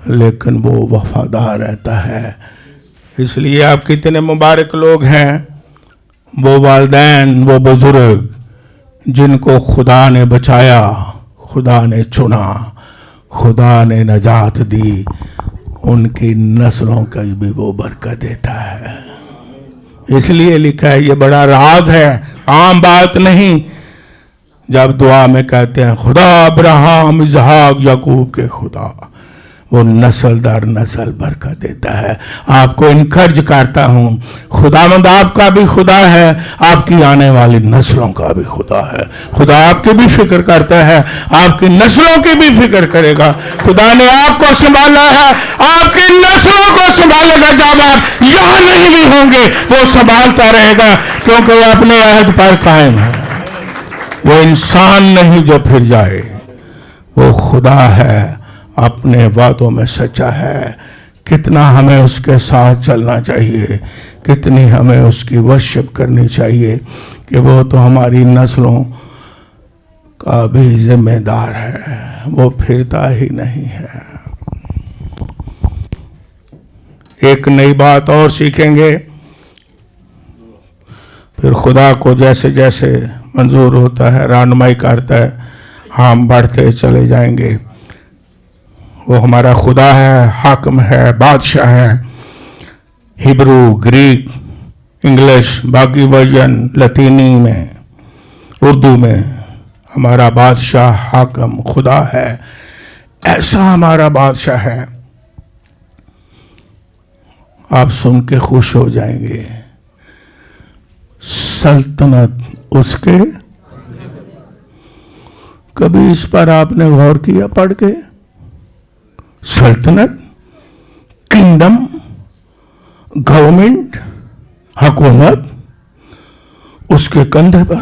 लेकिन वो वफादार रहता है। इसलिए आप कितने मुबारक लोग हैं, वो वालिदैन, वो बुजुर्ग जिनको खुदा ने बचाया, खुदा ने चुना, खुदा ने नजात दी, उनकी नस्लों का भी वो बरकत देता है। इसलिए लिखा है, ये बड़ा राज है, आम बात नहीं। जब दुआ में कहते हैं खुदा अब्राहम, इसहाक, याकूब के खुदा, वो नस्ल दर नस्ल बरकत देता है। आपको इनकर्ज करता हूँ, खुदावंद आपका भी खुदा है, आपकी आने वाली नस्लों का भी खुदा है। खुदा आपकी भी फिक्र करता है, आपकी नस्लों की भी फिक्र करेगा। खुदा ने आपको संभाला है, आपकी नस्लों को संभालेगा। जब आप यहाँ नहीं भी होंगे, वो संभालता रहेगा, क्योंकि वो अपने अहद पर कायम है। वो इंसान नहीं जो फिर जाए, वो खुदा है, अपने वादों में सच्चा है। कितना हमें उसके साथ चलना चाहिए, कितनी हमें उसकी वर्शिप करनी चाहिए कि वो तो हमारी नस्लों का भी जिम्मेदार है, वो फिरता ही नहीं है। एक नई बात और सीखेंगे, फिर खुदा को जैसे जैसे मंजूर होता है, रहनुमाई करता है, हम बढ़ते चले जाएंगे। वो हमारा खुदा है, हाकिम है, बादशाह है। हिब्रू, ग्रीक, इंग्लिश, बाकी वर्जन, लतीनी में, उर्दू में हमारा बादशाह, हाकिम खुदा है। ऐसा हमारा बादशाह है, आप सुन के खुश हो जाएंगे। सल्तनत उसके, कभी इस पर आपने गौर किया पढ़ के? सल्तनत, किंगडम, गवर्नमेंट, हुकूमत उसके कंधे पर।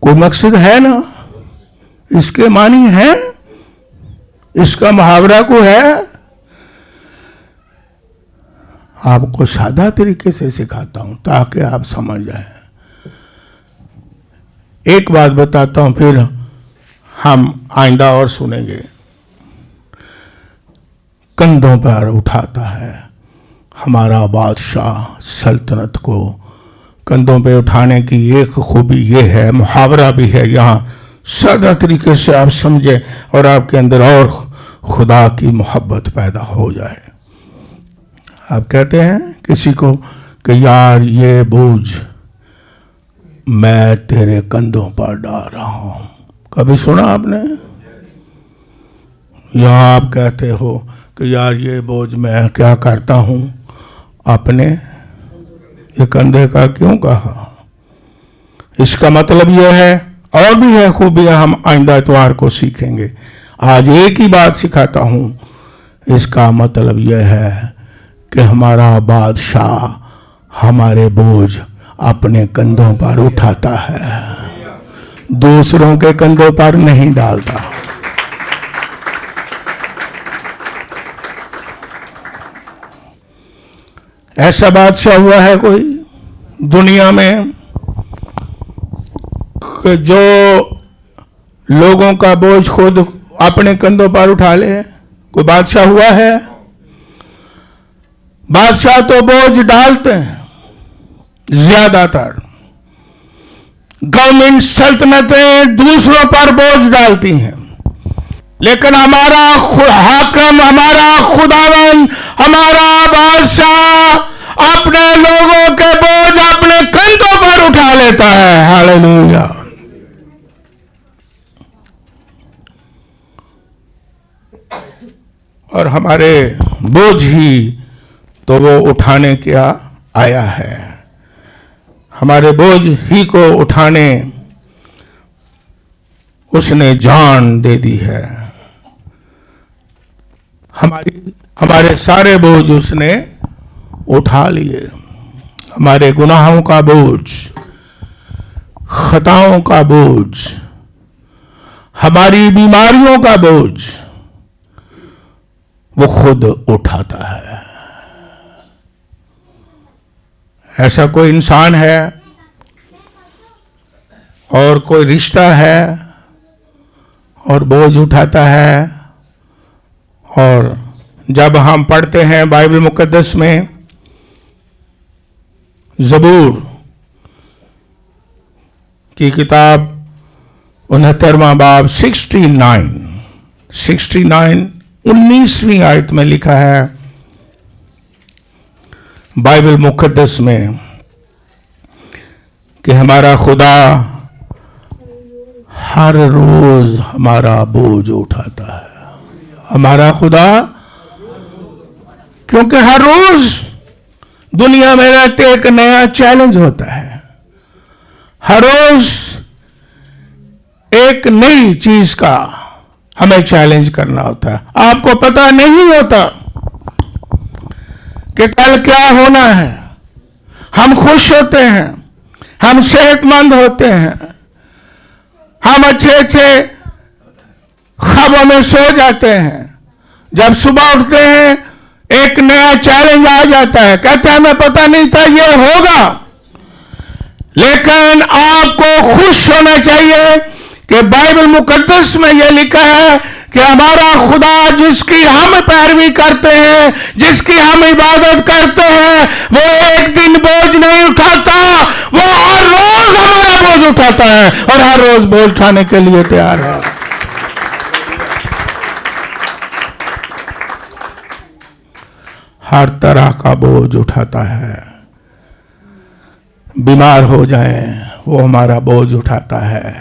कोई मकसद है ना, इसके मानी है, इसका मुहावरा को है। आपको सादा तरीके से सिखाता हूं ताकि आप समझ जाएं। एक बात बताता हूं, फिर हम आइंदा और सुनेंगे। कंधों पर उठाता है हमारा बादशाह, सल्तनत को कंधों पे उठाने की एक खूबी ये है, मुहावरा भी है यहाँ, सादा तरीके से आप समझे और आपके अंदर और खुदा की मोहब्बत पैदा हो जाए। आप कहते हैं किसी को कि यार ये बोझ मैं तेरे कंधों पर डाल रहा हूं, कभी सुना आपने? या आप कहते हो कि यार ये बोझ मैं क्या करता हूं अपने, ये कंधे का क्यों कहा? इसका मतलब यह है, और भी है खूबियां, हम आइंदा इतवार को सीखेंगे। आज एक ही बात सिखाता हूं। इसका मतलब यह है कि हमारा बादशाह हमारे बोझ अपने कंधों पर उठाता है, दूसरों के कंधों पर नहीं डालता। ऐसा बादशाह हुआ है कोई दुनिया में कि जो लोगों का बोझ खुद अपने कंधों पर उठा ले? कोई बादशाह हुआ है? बादशाह तो बोझ डालते हैं, ज्यादातर गवर्नमेंट सल्तनतें दूसरों पर बोझ डालती हैं, लेकिन हमारा हाकिम, हमारा खुदावन, हमारा बादशाह अपने लोगों के बोझ अपने कंधों पर उठा लेता है। हालेलुया। और हमारे बोझ ही तो वो उठाने क्या आया है, हमारे बोझ ही को उठाने उसने जान दे दी है। हमारे सारे बोझ उसने उठा लिए। हमारे गुनाहों का बोझ, खताओं का बोझ, हमारी बीमारियों का बोझ वो खुद उठाता है। ऐसा कोई इंसान है और कोई रिश्ता है और बोझ उठाता है? और जब हम पढ़ते हैं बाइबल मुकद्दस में ज़बूर की किताब 69वां बाब 19वीं आयत में लिखा है बाइबल मुकद्दस में कि हमारा खुदा हर रोज हमारा बोझ उठाता है। हमारा खुदा, क्योंकि हर रोज दुनिया में रहते एक नया चैलेंज होता है। हर रोज एक नई चीज का हमें चैलेंज करना होता है। आपको पता नहीं होता कि कल क्या होना है। हम खुश होते हैं, हम सेहतमंद होते हैं, हम अच्छे अच्छे ख्वाबों में सो जाते हैं। जब सुबह उठते हैं एक नया चैलेंज आ जाता है, कहते हैं हमें पता नहीं था ये होगा। लेकिन आपको खुश होना चाहिए कि बाइबल मुकद्दस में यह लिखा है कि हमारा खुदा जिसकी हम पैरवी करते हैं, जिसकी हम इबादत करते हैं, वो एक दिन बोझ नहीं उठाता, वो हर रोज हमारा बोझ उठाता है और हर रोज बोझ उठाने के लिए तैयार है। हर तरह का बोझ उठाता है। बीमार हो जाए वो हमारा बोझ उठाता है।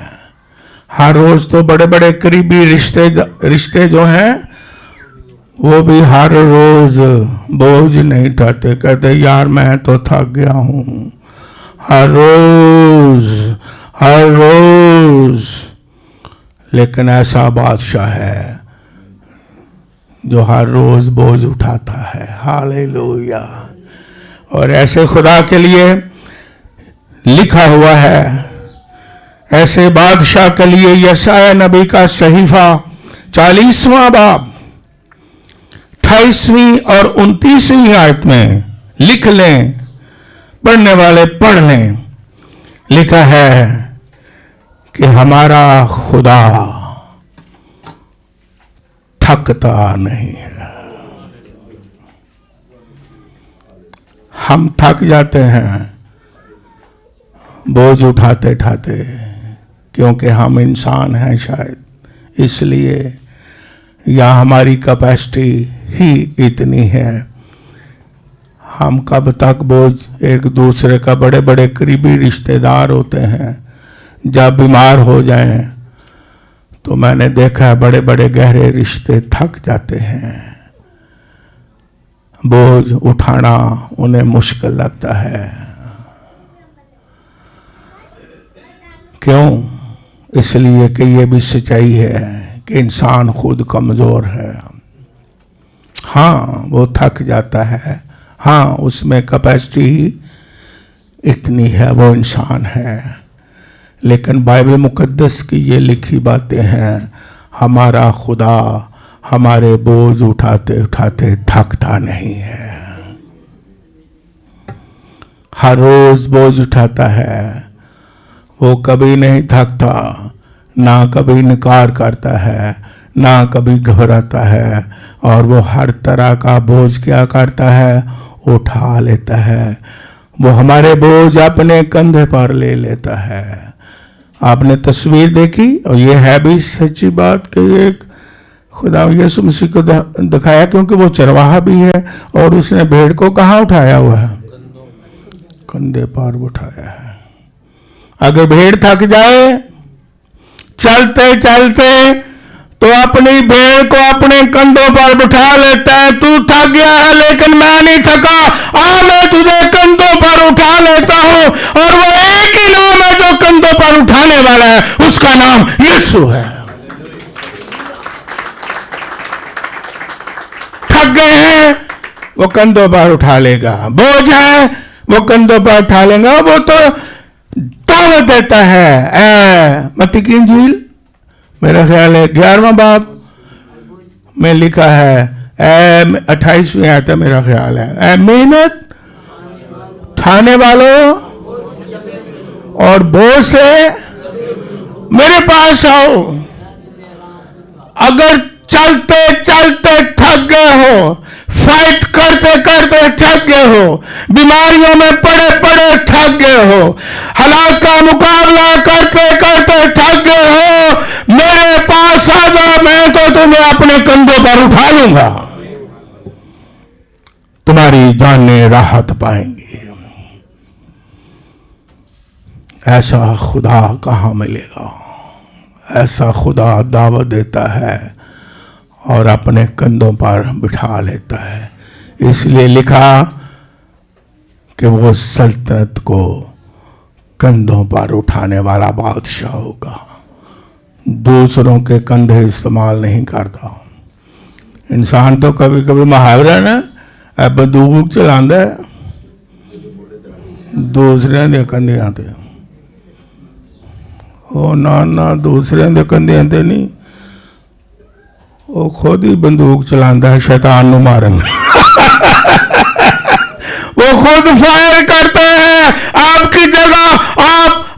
हर रोज तो बड़े बड़े करीबी रिश्ते जो हैं वो भी हर रोज बोझ नहीं उठाते। कहते यार मैं तो थक गया हूं। हर रोज लेकिन ऐसा बादशाह है जो हर रोज बोझ उठाता है। हालेलुया। और ऐसे खुदा के लिए लिखा हुआ है, ऐसे बादशाह के लिए यशाया नबी का सहीफा 40वां बाब 28वीं और 29वीं आयत में लिख लें, पढ़ने वाले पढ़ लें। लिखा है कि हमारा खुदा थकता नहीं है। हम थक जाते हैं बोझ उठाते उठाते, क्योंकि हम इंसान हैं शायद, इसलिए या हमारी कैपेसिटी ही इतनी है। हम कब तक बोझ, एक दूसरे का बड़े बड़े करीबी रिश्तेदार होते हैं, जब बीमार हो जाएं तो मैंने देखा है बड़े बड़े गहरे रिश्ते थक जाते हैं। बोझ उठाना उन्हें मुश्किल लगता है। क्यों? इसलिए कि ये भी सच्चाई है कि इंसान खुद कमजोर है। हाँ, वो थक जाता है, हाँ उसमें कैपेसिटी इतनी है, वो इंसान है। लेकिन बाइबल मुकद्दस की ये लिखी बातें हैं, हमारा खुदा हमारे बोझ उठाते उठाते थकता नहीं है। हर रोज बोझ उठाता है, वो कभी नहीं थकता, ना कभी इनकार करता है, ना कभी घबराता है, और वो हर तरह का बोझ क्या करता है, उठा लेता है। वो हमारे बोझ अपने कंधे पर ले लेता है। आपने तस्वीर देखी, और ये है भी सच्ची बात कि एक खुदा यीशु मसीह को दिखाया, क्योंकि वो चरवाहा भी है, और उसने भेड़ को कहाँ उठाया हुआ है, कंधे पर उठाया है। अगर भेड़ थक जाए चलते चलते तो अपनी भेड़ को अपने कंधों पर बिठा लेता है। तू थक गया है लेकिन मैं नहीं थका, आ मैं तुझे कंधों पर उठा लेता हूं। और वो एक ही नाम है जो कंधों पर उठाने वाला है, उसका नाम यीशु है। थक गए हैं, वो कंधों पर उठा लेगा। बोझ है, वो कंधों पर उठा लेगा। वो तो दावत देता है। मत्ती की इंजील मेरा ख्याल है 11वां बाब में लिखा है, 28वीं आयत है मेरा ख्याल है, मेहनत खाने वालों और बोझ से मेरे पास आओ। अगर चलते चलते थक गए हो, फाइट करते करते थक गए हो, बीमारियों में पड़े पड़े थक गए हो, हालात का मुकाबला करते करते थक गए हो, मेरे पास आ जाओ, मैं तो तुम्हें अपने कंधों पर उठा लूंगा। तुम्हारी जानें राहत पाएंगी। ऐसा खुदा कहां मिलेगा? ऐसा खुदा दावत देता है और अपने कंधों पर बिठा लेता है। इसलिए लिखा कि वो सल्तनत को कंधों पर उठाने वाला बादशाह होगा, दूसरों के कंधे इस्तेमाल नहीं करता। इंसान तो कभी कभी मुहावरा ना बंदूक चलाता है, दूसरे दे कंधे आते। ओ ना दूसरे दे कंधे आते नहीं, वो खुद ही बंदूक चलाता है शैतान नु मारन। वो खुद फायर करता है आपकी जगह,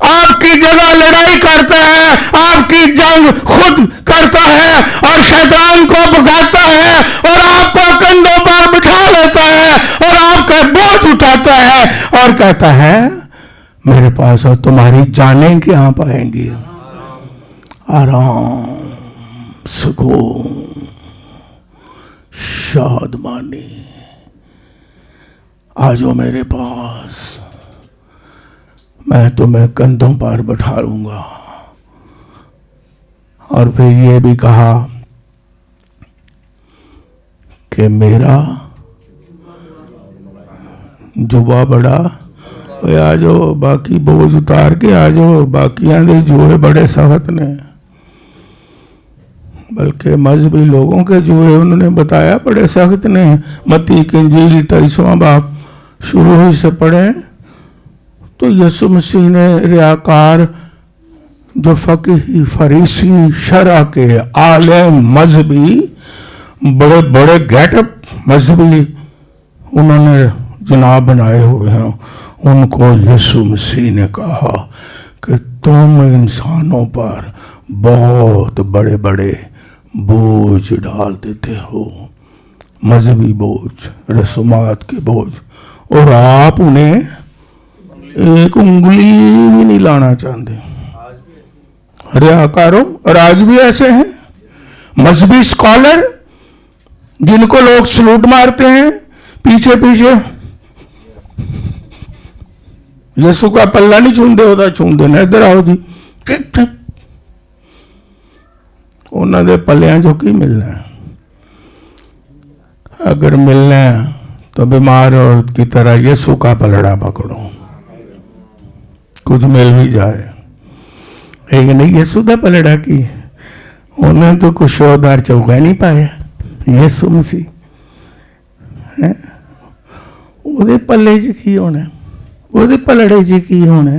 आपकी जगह लड़ाई करता है, आपकी जंग खुद करता है और शैतान को भगाता है और आपको कंधों पर बिठा लेता है और आपका बोझ उठाता है और कहता है मेरे पास और तुम्हारी जानें क्या पाएंगी? आराम, सुकून, शादमानी। आ जाओ मेरे पास, मैं तुम्हें कंधों पर बैठा लूंगा। और फिर ये भी कहा कि मेरा जुबा बड़ा, आ जाओ बाकी बोझ उतार के आ जाओ, बाकियां दे जुए बड़े सख्त ने। बल्कि मजहबी लोगों के जुए उन्होंने बताया बड़े सख्त ने। मत्ती की इंजील 23वां बाब शुरू ही से पढ़े तो यीशु मसीह ने रियाकार जो फकीह फरीसी शरा के आलिम मजहबी बड़े बड़े गेटअप मजहबी उन्होंने जनाब बनाए हुए हैं, उनको यीशु मसीह ने कहा कि तुम इंसानों पर बहुत बड़े बड़े बोझ डाल देते हो, मजहबी बोझ, रसूमात के बोझ, और आप उन्हें एक उंगली भी नहीं लाना चाहते। रियाकारों, और आज भी ऐसे हैं मजहबी स्कॉलर जिनको लोग सलूट मारते हैं, पीछे पीछे यीशु का पल्ला नहीं छूंदे होता, छूंदे ना इधर आओ जी, ठीक ठीक। उन्होंने पल्लियां जो की मिलना है, अगर मिलना है तो बीमार औरत की तरह यीशु का पलड़ा पकड़ो, कुछ मिल भी जाए। लेकिन नहीं यीशु का पलड़ा की, उन्होंने तो कुछ शोदार चौका नहीं पाया। यीशु मसीह है, ਉਹਦੇ ਪੱਲੇ 'ਚ ਕੀ ਹੋਣਾ, ਉਹਦੇ ਪਲੜੇ 'ਚ ਕੀ होना।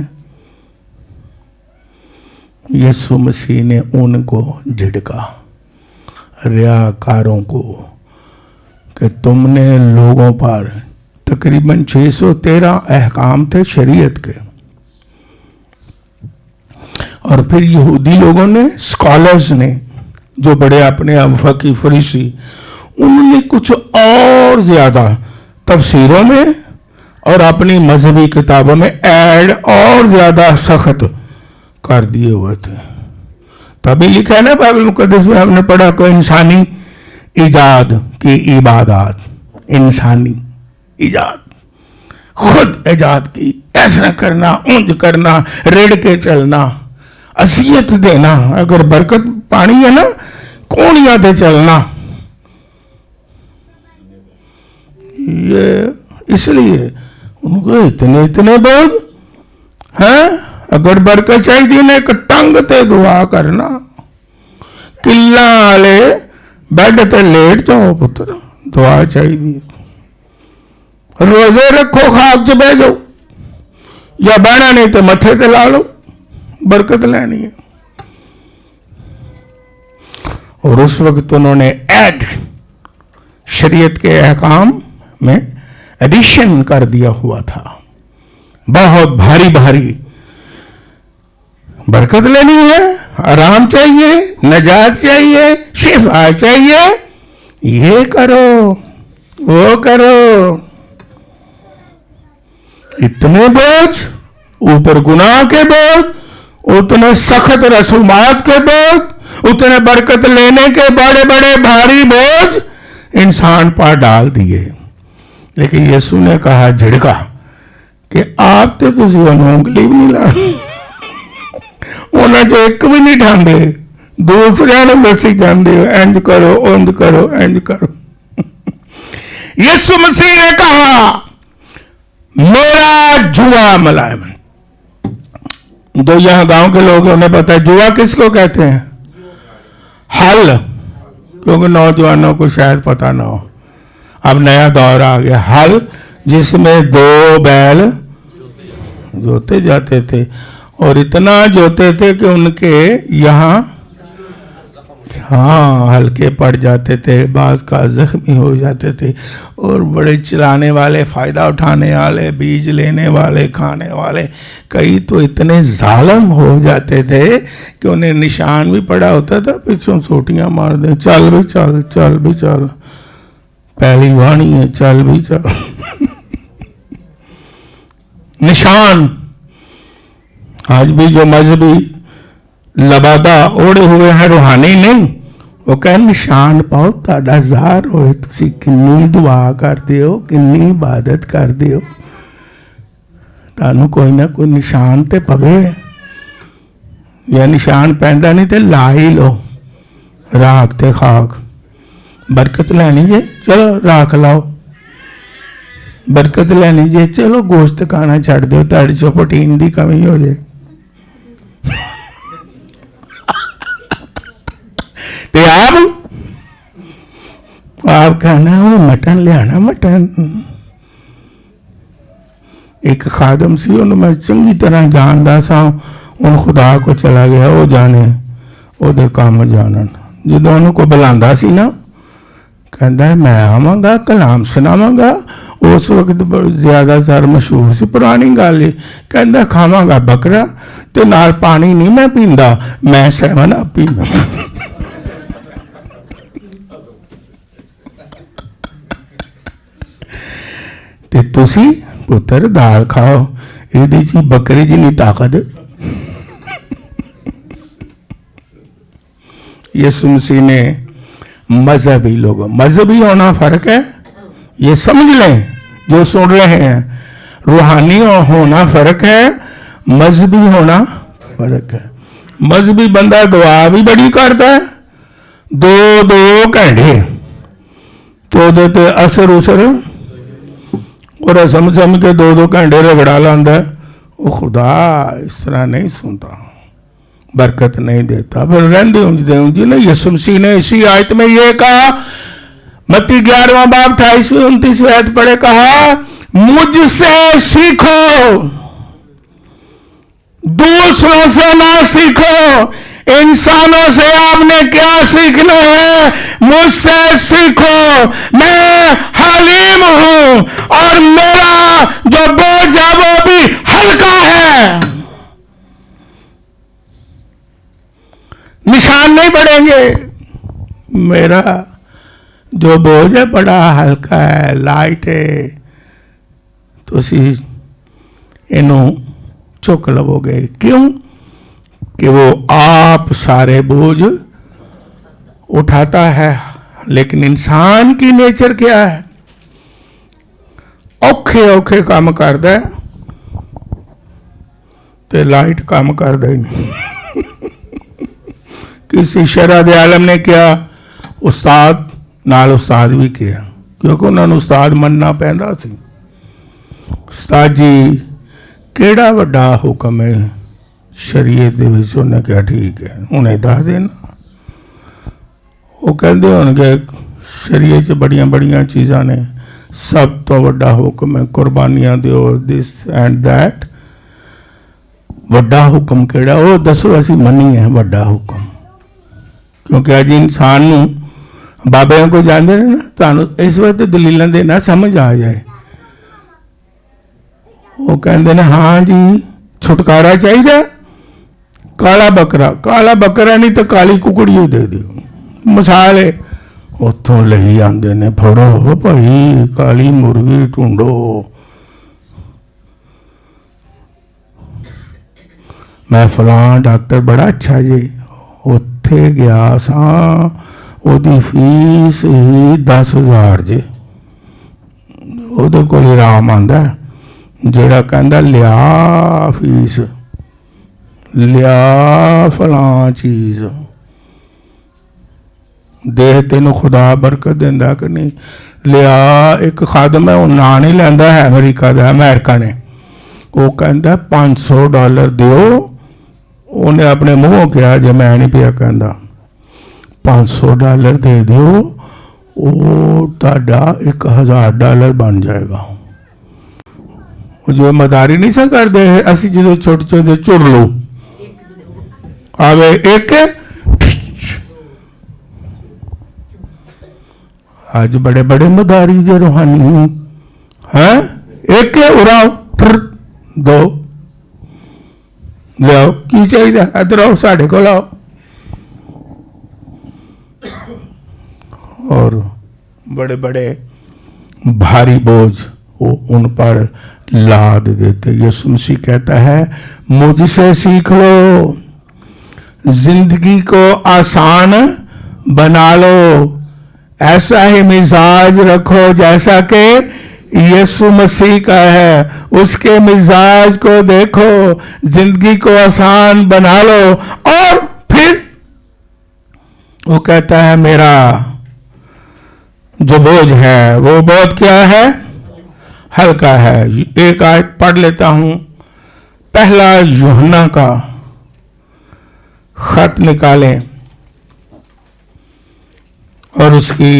यीशु मसीह ने उनको झिड़का, रियाकारों को, कि तुमने लोगों पर तकरीबन 613 अहकाम थे शरीयत के, और फिर यहूदी लोगों ने, स्कॉलर्स ने, जो बड़े अपने फकीह फरीसी, उन्होंने कुछ और ज्यादा तफसीरों में और अपनी मजहबी किताबों में ऐड और ज्यादा सख्त कर दिए हुए थे। तभी लिखा है ना बाइबल मुकद्दस में हमने पढ़ा कि इंसानी इजाद की इबादत, इंसानी इजाद, खुद इजाद की, ऐसा करना, ऊंज करना, रेड़ के चलना, असियत देना। अगर बरकत पानी है ना, पौड़ियां ते चलना। ये इसलिए उनको इतने इतने बोझ हैं। अगर बरकत चाहिए ने एक टंग ते दुआ करना, किला वाले बेड ते लेट जाओ पुत्र, दुआ चाहिए। रोजे रखो, खाक च बह जाओ, या बहना नहीं तो मथे ते ला लो, बरकत लेनी है। और उस वक्त उन्होंने ऐड शरीयत के अहकाम में एडिशन कर दिया हुआ था। बहुत भारी भारी बरकत लेनी है, आराम चाहिए, नजात चाहिए, शिफा चाहिए, ये करो वो करो। इतने बोझ, ऊपर गुनाह के बोझ, उतने सख्त रसूमात के बोझ, उतने बरकत लेने के बड़े बड़े भारी बोझ इंसान पर डाल दिए। लेकिन यीशु ने कहा, झिड़का कि आप तो तुझे उंगली भी नहीं ला, उन्हें जो एक भी नहीं ठांदे, दूसरे ने दसी जाते हो, इंज करो उंज करो इंज करो। यीशु मसीह ने कहा, मेरा जुआ मुलायम। जो यहां गांव के लोग हैं उन्हें पता है जुआ किसको कहते हैं, हल, क्योंकि नौजवानों को शायद पता ना हो। अब नया दौर आ गया, हल जिसमें 2 बैल जोते जाते थे, और इतना जोते थे कि उनके यहाँ हल्के पड़ जाते थे, बाज का जख्मी हो जाते थे। और बड़े चलाने वाले, फायदा उठाने वाले, बीज लेने वाले, खाने वाले, कई तो इतने जालिम हो जाते थे कि उन्हें निशान भी पड़ा होता था, पीछों सोटियां मार दे, चल भी चल, चल भी चल, पहली वाणी है, चल भी चल। निशान। आज भी जो मजहबी लबादा ओढ़े हुए हैं, रूहानी नहीं, वो कह निशान पाओ, ताड़ा ज़ार होए, तुसी किन्नी दुआ करते हो, किन्नी इबादत करते हो, तानू कोई ना कोई निशान ते पवे। या निशान पैंदा नहीं तो ला ही लो, राख ते खाक। बरकत लैनी जे, चलो राख लाओ। बरकत लैनी जे, चलो गोश्त खाना छड़ दो, ताड़ी च प्रोटीन की कमी हो जाए। ते आप कहना वो मटन लियाना, मटन। एक खादम सी, उन्हें मैं चंगी तरह जानता सा, उन खुदा को चला गया, वो जाने ओदे काम जानन। जो उन्होंने को बुलांदा सी ना, कहता मैं आवांगा, कलाम सुनावांगा। उस वक्त ज्यादातर मशहूर सी, पुरानी गल है, कहता खावांगा बकरा ते नाल पानी नहीं मैं पींदा, मैं 7 अप पींदा। ते तुसी पुत्र दाल खाओ, इहदी च बकरी जिन्नी ताकत। यीशु मसीह ने मजहबी लोगों, मजहबी होना फर्क है, ये समझ लें जो सुन रहे हैं। रूहानी होना फर्क है, मजहबी होना फर्क है। मजहबी बंदा दुआ भी बड़ी करता है, 2-2 घंटे तो देते असर उसर, और समझ के 2-2 घंटे रगड़ा लाता है। वो खुदा इस तरह नहीं सुनता, बरकत नहीं देता। फिर रहते उंझ ना। यीशु मसीह ने इसी आयत में ये कहा, मत्ती 11वां बाब 28-29 आयत पढ़े, कहा मुझसे सीखो, दूसरों से ना सीखो। इंसानों से आपने क्या सीखना है, मुझसे सीखो। मैं हलीम हूं और मेरा जो बोझ है वो भी हल्का है। निशान नहीं बढ़ेंगे, मेरा जो बोझ है बड़ा हल्का है, लाइट है, तो इनू चुक लवोगे। क्यों? कि वो आप सारे बोझ उठाता है। लेकिन इंसान की नेचर क्या है? औखे औखे काम करता है ते लाइट काम करता ही नहीं। किसी शरह दे आलम ने क्या ਉਸਤਾਦ ਨਾਲ ਉਸਤਾਦ ਵੀ ਕਿਹਾ, ਕਿਉਂਕਿ ਉਹਨਾਂ ਨੂੰ ਉਸਤਾਦ ਮੰਨਣਾ ਪੈਂਦਾ ਸੀ। ਉਸਤਾਦ ਜੀ ਕਿਹੜਾ ਵੱਡਾ ਹੁਕਮ ਹੈ ਸ਼ਰੀਅਤ ਦੇ ਵਿੱਚ? ਉਹਨੇ ਕਿਹਾ ਠੀਕ ਹੈ, ਹੁਣੇ ਦੱਸ ਦੇਣਾ। ਉਹ ਕਹਿੰਦੇ ਹੋਣਗੇ ਸ਼ਰੀਅਤ 'ਚ ਬੜੀਆਂ ਬੜੀਆਂ ਚੀਜ਼ਾਂ ਨੇ, ਸਭ ਤੋਂ ਵੱਡਾ ਹੁਕਮ ਹੈ ਕੁਰਬਾਨੀਆਂ ਦਿਓ, ਦਿਸ ਐਂਡ ਦੈਟ। ਵੱਡਾ ਹੁਕਮ ਕਿਹੜਾ? ਉਹ ਦੱਸੋ, ਅਸੀਂ ਮੰਨੀਏ ਵੱਡਾ ਹੁਕਮ। ਕਿਉਂਕਿ ਅੱਜ ਇਨਸਾਨ ਨੂੰ ਬਾਬਿਆਂ ਕੋਲ ਜਾਂਦੇ ਨੇ ਨਾ, ਤੁਹਾਨੂੰ ਇਸ ਵਕਤ ਦਲੀਲਾਂ ਦੇ ਨਾ ਸਮਝ ਆ ਜਾਏ। ਉਹ ਕਹਿੰਦੇ ਨੇ ਹਾਂ ਜੀ ਛੁਟਕਾਰਾ ਚਾਹੀਦਾ, ਕਾਲਾ ਬੱਕਰਾ ਨਹੀਂ ਤਾਂ ਕਾਲੀ ਕੁਕੜੀ ਦੇ ਦਿਓ। ਮਿਸਾਲ ਹੈ, ਉੱਥੋਂ ਲਈ ਆਉਂਦੇ ਨੇ, ਫੜੋ ਭਾਈ ਕਾਲੀ ਮੁਰਗੀ ਢੂੰਡੋ। ਮੈਂ ਫਲਾਂ ਡਾਕਟਰ ਬੜਾ ਅੱਛਾ ਜੀ, ਉੱਥੇ ਗਿਆ ਸਾਂ, ਉਹਦੀ ਫੀਸ ਹੀ 10,000 ਜੀ। ਉਹਦੇ ਕੋਲ ਆਰਾਮ ਆਉਂਦਾ ਜਿਹੜਾ ਕਹਿੰਦਾ ਲਿਆ ਫੀਸ, ਲਿਆ ਫਲਾਂ ਚੀਜ਼, ਦੇਹ ਤੈਨੂੰ ਖੁਦਾ ਬਰਕਤ ਦਿੰਦਾ ਕਿ ਨਹੀਂ, ਲਿਆ। ਇੱਕ ਖਾਦਮ ਹੈ, ਉਹ ਨਾਂ ਨਹੀਂ ਲੈਂਦਾ ਹੈ, ਅਮਰੀਕਾ ਦਾ, ਅਮਰੀਕਾ ਨੇ, ਉਹ ਕਹਿੰਦਾ $500 ਦਿਓ। ਉਹਨੇ ਆਪਣੇ ਮੂੰਹੋਂ ਕਿਹਾ, ਜੇ ਮੈਂ ਨਹੀਂ ਪਿਆ ਕਹਿੰਦਾ, $500 ਦੇ ਦਿਓ, ਉਹ ਤੁਹਾਡਾ $1,000 ਬਣ ਜਾਏਗਾ। ਉਹ ਜੋ ਮਦਾਰੀ ਨਹੀਂ ਸਾ ਕਰਦੇ, ਅਸੀਂ ਜਦੋਂ ਛੋਟੇ ਛੋਟੇ ਝੁਰ ਲਓ ਆਵੇ ਇੱਕ, ਅੱਜ ਬੜੇ ਬੜੇ ਮਦਾਰੀ ਜੇ रूहानी हैं, एक उड़ाओ दो लियाओ, की चाहिए इधर आओ साढ़े को लाओ। और बड़े बड़े भारी बोझ वो उन पर लाद देते। यीशु मसीह कहता है मुझसे सीख लो, जिंदगी को आसान बना लो, ऐसा ही मिजाज रखो जैसा कि यीशु मसीह का है। उसके मिजाज को देखो, जिंदगी को आसान बना लो। और फिर वो कहता है मेरा जो बोझ है वो बहुत क्या है, हल्का है। एक आयत पढ़ लेता हूं, पहला यूहन्ना का खत निकालें और उसकी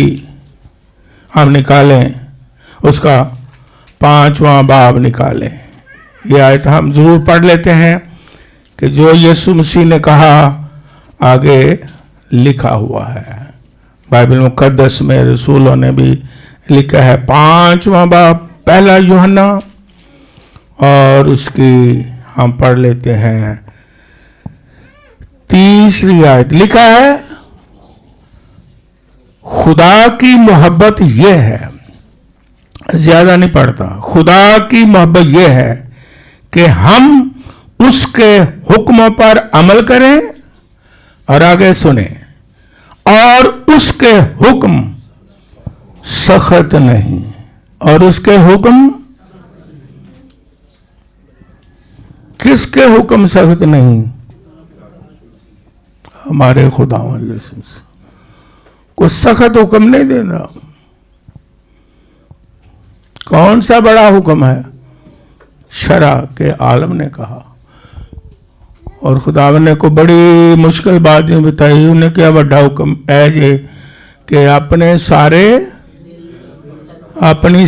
हम निकालें, उसका 5वां बाब निकालें। ये आयत हम जरूर पढ़ लेते हैं कि जो यीशु मसीह ने कहा आगे लिखा हुआ है। बाइबल मुकद्दस में रसूलों ने भी लिखा है। 5वां बाब पहला यूहन्ना, और उसकी हम पढ़ लेते हैं 3री आयत। लिखा है खुदा की मोहब्बत यह है, ज्यादा नहीं पढ़ता, खुदा की मोहब्बत यह है कि हम उसके हुक्मों पर अमल करें, और आगे सुने, और उसके हुक्म सख्त नहीं, और उसके हुक्म, किसके हुक्म सख्त नहीं? हमारे खुदा यीशु को सख्त हुक्म नहीं देना। कौन सा बड़ा हुक्म है? शरा के आलम ने कहा, और खुदा ने को बड़ी मुश्किल बात नहीं बताई। उन्हें क्या बड़ा हुक्म है जे कि अपने सारे, अपनी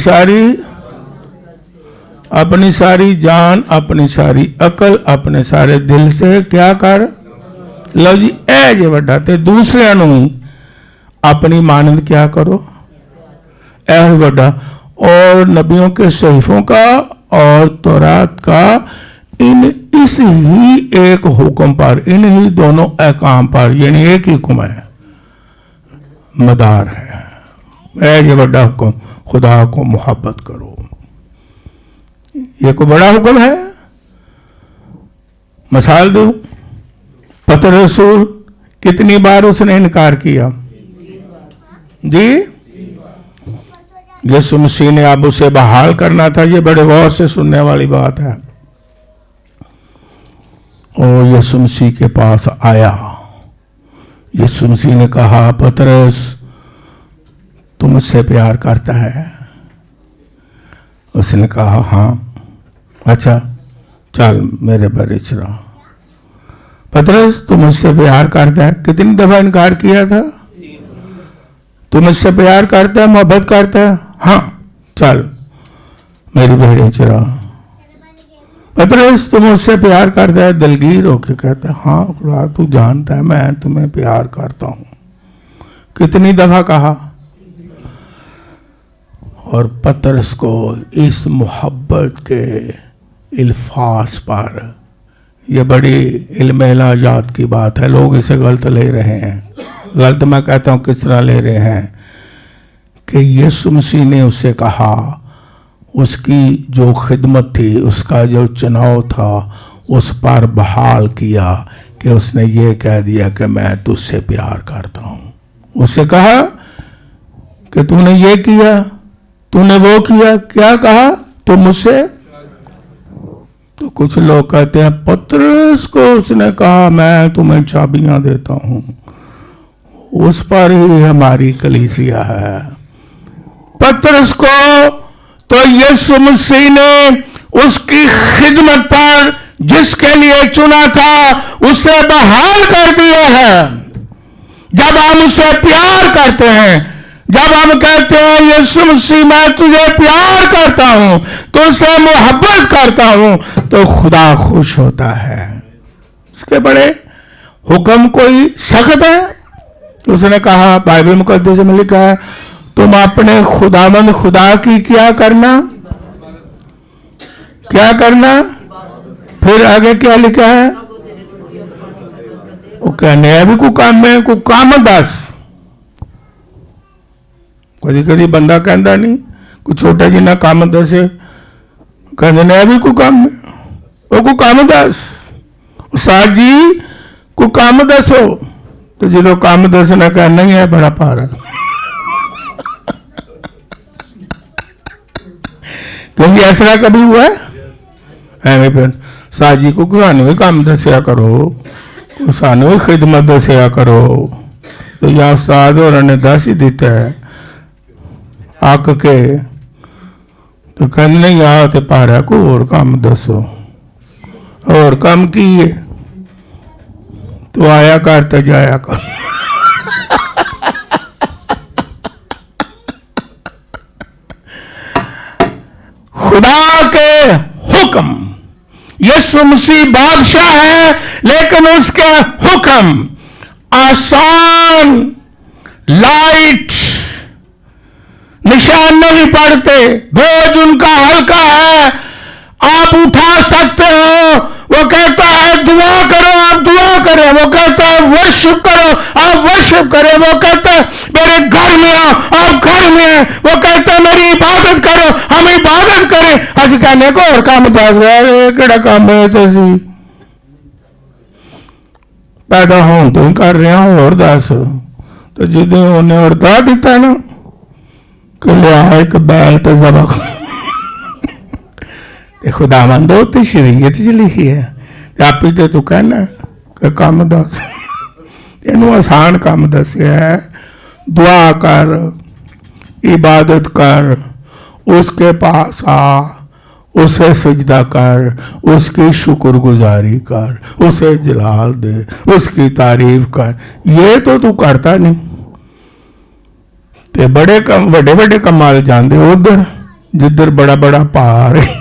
सारी जान, अपनी सारी अकल, अपने सारे दिल से क्या कर लो जी, ऐ जे बड़ा। ते दूसरे अपनी मानंद क्या करो, ऐ बड़ा। और नबियों के सहीफों का और तौरात का इस ही एक हुक्म पर, इन ही दोनों अहकाम पर, यानी एक ही हुक्म है, मदार है। ऐ ये बड़ा हुक्म, खुदा को मोहब्बत करो। ये को बड़ा हुक्म है। मिसाल दूं, पतर रसूल कितनी बार उसने इनकार किया जी? यीशु मसीह ने अब उसे बहाल करना था। ये बड़े गौर से सुनने वाली बात है। और यीशु मसीह के पास आया। यीशु मसीह ने कहा पतरस मुझसे प्यार करता है? उसने कहा हाँ। अच्छा चल मेरे परिच रहो। पतरस तू मुझसे प्यार करता है? कितनी दफा इनकार किया था? तू मुझसे प्यार करता है, मोहब्बत करता है? हाँ चल मेरी भेड़ें चरा। पतरस तू मुझसे प्यार करता है? दिलगीर होके कहता है हाँ खुदा तू जानता है मैं तुम्हें प्यार करता हूं। कितनी दफा कहा? और पतरस को इस मोहब्बत के इल्फाज पर, यह बड़ी इल्म इलाजात की बात है, लोग इसे गलत ले रहे हैं। गलत मैं कहता हूं किस तरह ले रहे हैं कि यीशु मसीह ने उसे कहा, उसकी जो खिदमत थी, उसका जो चुनाव था, उस पर बहाल किया कि उसने ये कह दिया कि मैं तुझसे प्यार करता हूं। उसे कहा कि तूने ये किया, तूने वो किया, क्या कहा तो मुझसे? तो कुछ लोग कहते हैं पतरस को उसने कहा मैं तुम्हें चाबियां देता हूं। उस पर ही हमारी कलीसिया है। पतरस को तो यीशु मसीह ने उसकी खिदमत पर जिसके लिए चुना था उसे बहाल कर दिया है। जब हम उसे प्यार करते हैं, जब हम कहते हैं यीशु मसीह मैं तुझे प्यार करता हूं, तुझसे मोहब्बत करता हूं, तो खुदा खुश होता है। उसके बड़े हुक्म कोई सख्त है? उसने कहा, बाइबल मुकद्दस में लिखा है तुम अपने खुदावंद खुदा की क्या करना, क्या करना। फिर आगे क्या लिखा है? वो कहने अभी को काम में को काम दस। कभी कभी बंदा कहता नहीं कोई छोटा जी ना काम दसे, कहते अभी को काम में वो को काम दस साथ जी को काम दसो। तो जो काम दसना कहना ही है बड़ा पारा। क्योंकि ऐसा कभी हुआ है एवं फिर साजी को सानू भी काम दसिया करो, सानू भी खिदमत दसिया करो। तो या उस्ताद और ने दस ही दिता है आक के, तो कहने नहीं आ तो पारा को और काम दसो, और काम की है तो आया कर तो जाया कर। खुदा के हुक्म, यीशु मसीह बादशाह है लेकिन उसके हुक्म आसान, लाइट, निशान नहीं पड़ते, बोझ उनका हल्का है, आप उठा सकते हो। वो कहता है दुआ करो, आप दुआ करें। वो कहता है वर्शिप करो, आप वर्शिप करें। वो कहता है मेरे घर में आओ, आप घर में आए। वो कहता है मेरी इबादत करो, हम इबादत करें। अज कहने को और काम दस गए केड़ा काम है तो पैदा हो तो ही कर रहे हो और दस। तो जिदे उन्हें और दा दिता ना कि लिया एक बैल तो जबा खुदावंदो तो शरीयत च लिखी है, आप ही तो तू कहना कि काम दस। इनू आसान काम दसिया है, दुआ कर, इबादत कर, उसके पास आ, उसे सजदा कर, उसकी शुक्रगुजारी कर, उसे जलाल दे, उसकी तारीफ कर। ये तो तू करता नहीं। ते बड़े कम बड़े बड़े कमाल जाते उधर जिधर बड़ा बड़ा पहाड़ है।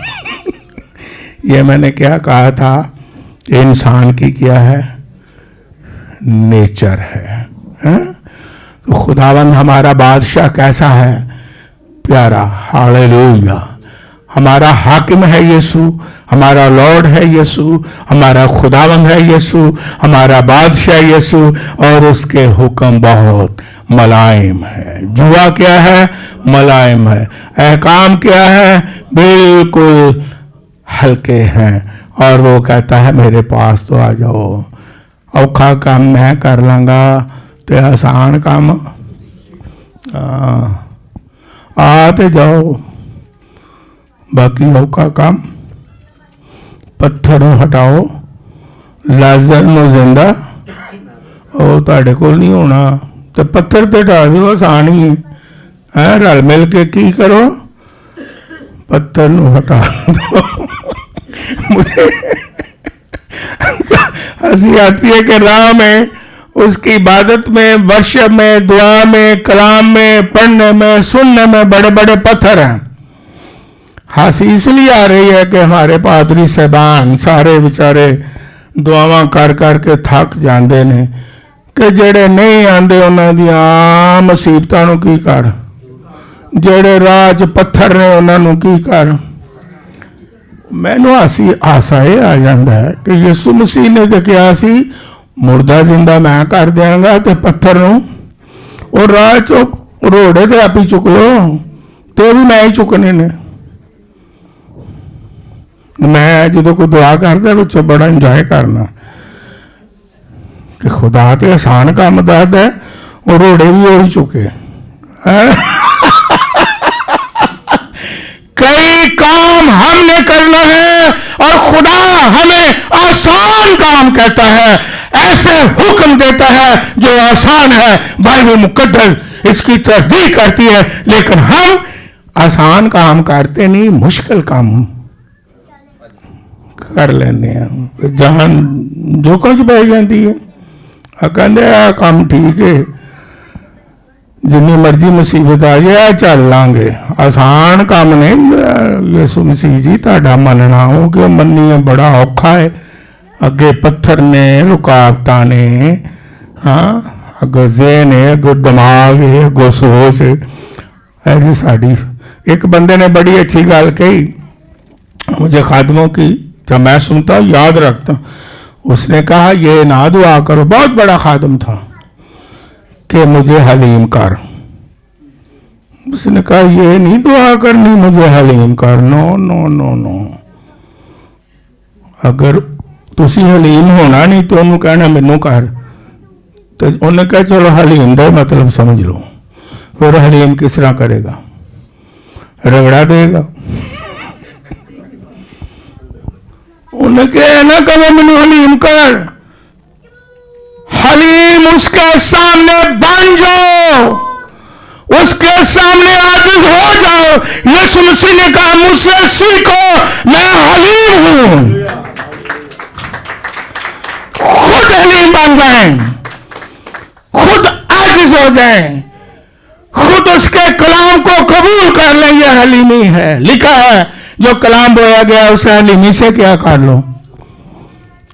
ये मैंने क्या कहा था, इंसान की क्या है, नेचर है। तो खुदावंद हमारा बादशाह कैसा है, प्यारा, हालेलुया। हमारा हाकिम है यीशु, हमारा लॉर्ड है यीशु, हमारा खुदावंद है यीशु, हमारा बादशाह यीशु, और उसके हुक्म बहुत मुलायम है। जुआ क्या है, मुलायम है। अहकाम क्या है, बिल्कुल हल्के हैं। और वो कहता है मेरे पास तो आ जाओ, औखा काम मैं कर लांगा ते आसान काम आते जाओ, बाकी औखा काम पत्थर हटाओ, लाजर नो जिंदा और तुहाडे कोल नहीं होना। तो पत्थर तो हटा दो, आसान ही है। ہے رل مل کے کی کرو پتھر نو ہٹا دو مجھے ہنسی آتی ہے کہ راہ میں اس کی عبادت میں ورشپ میں دعا میں کلام میں پڑھنے میں سننے میں بڑے بڑے پتھر ہیں. ہنسی اس لیے آ رہی ہے کہ ہمارے پادری صاحبان سارے بیچارے دعاواں کر کر کے تھک جاندے نے کہ جڑے نہیں آندے انہاں دی عام مصیبتاں نو کی کر جڑے راہ چ پتھر نے انہاں نو کی کر. مینوں آسا یہ آ جاندہ ہے کہ یسوع مسیح نے تو کیا سی مردہ زندہ میں کر دیاں گا تے پتھر نو اور راہ چو روڑے تے آپ ہی چک لو تے بھی میں ہی چکنے نے. میں جدو کوئی دعا کرتا بچوں بڑا انجوائے کرنا کہ خدا تے آسان کام داد ہے اور روڑے بھی وہی چکے. کئی کام ہم نے کرنا ہے اور خدا ہمیں آسان کام کہتا ہے ایسے حکم دیتا ہے جو آسان ہے. بائبل مقدس اس کی تصدیق کرتی ہے لیکن ہم آسان کام کرتے نہیں مشکل کام کر لینے ہیں. جہان جو کچھ بہ جاتی ہے کہندے آ کام ٹھیک ہے جنی مرضی مصیبت آ جائے چل لیں گے آسان کام نہیں. یسوع مسیح جی تہاڈا مننا ہو کہ منی بڑا اوکھا ہے اگے پتھر نے رکاوٹاں نے ہاں اگو ذہن ہے اگو دماغ ہے اگو سوچ ہے جی ساڈی. ایک بندے نے بڑی اچھی گل کہی مجھے خادموں کی جب میں سنتا ہوں یاد رکھتا ہوں. اس نے کہا یہ نہ دعا کرو بہت بڑا خادم تھا کہ مجھے حلیم کر. اس نے کہا یہ نہیں دعا کرنی مجھے حلیم کر. نو نو نو نو اگر تسی حلیم ہونا نہیں تو انہوں کہنا مینوں کر تو انہوں نے کہا چلو حلیم دے مطلب سمجھ لو. پھر حلیم کس طرح کرے گا رگڑا دے گا. انہوں نے کہا نہ کہو مینوں حلیم کر. حلیم اس کے سامنے بن جاؤ اس کے سامنے عاجز ہو جاؤ. یسوع مسیح نے کہا مجھ سے سیکھو میں حلیم ہوں. خود حلیم بن جائیں خود عاجز ہو جائیں خود اس کے کلام کو قبول کر لیں. یہ حلیمی ہے لکھا ہے جو کلام بویا گیا اسے حلیمی سے کیا کر لو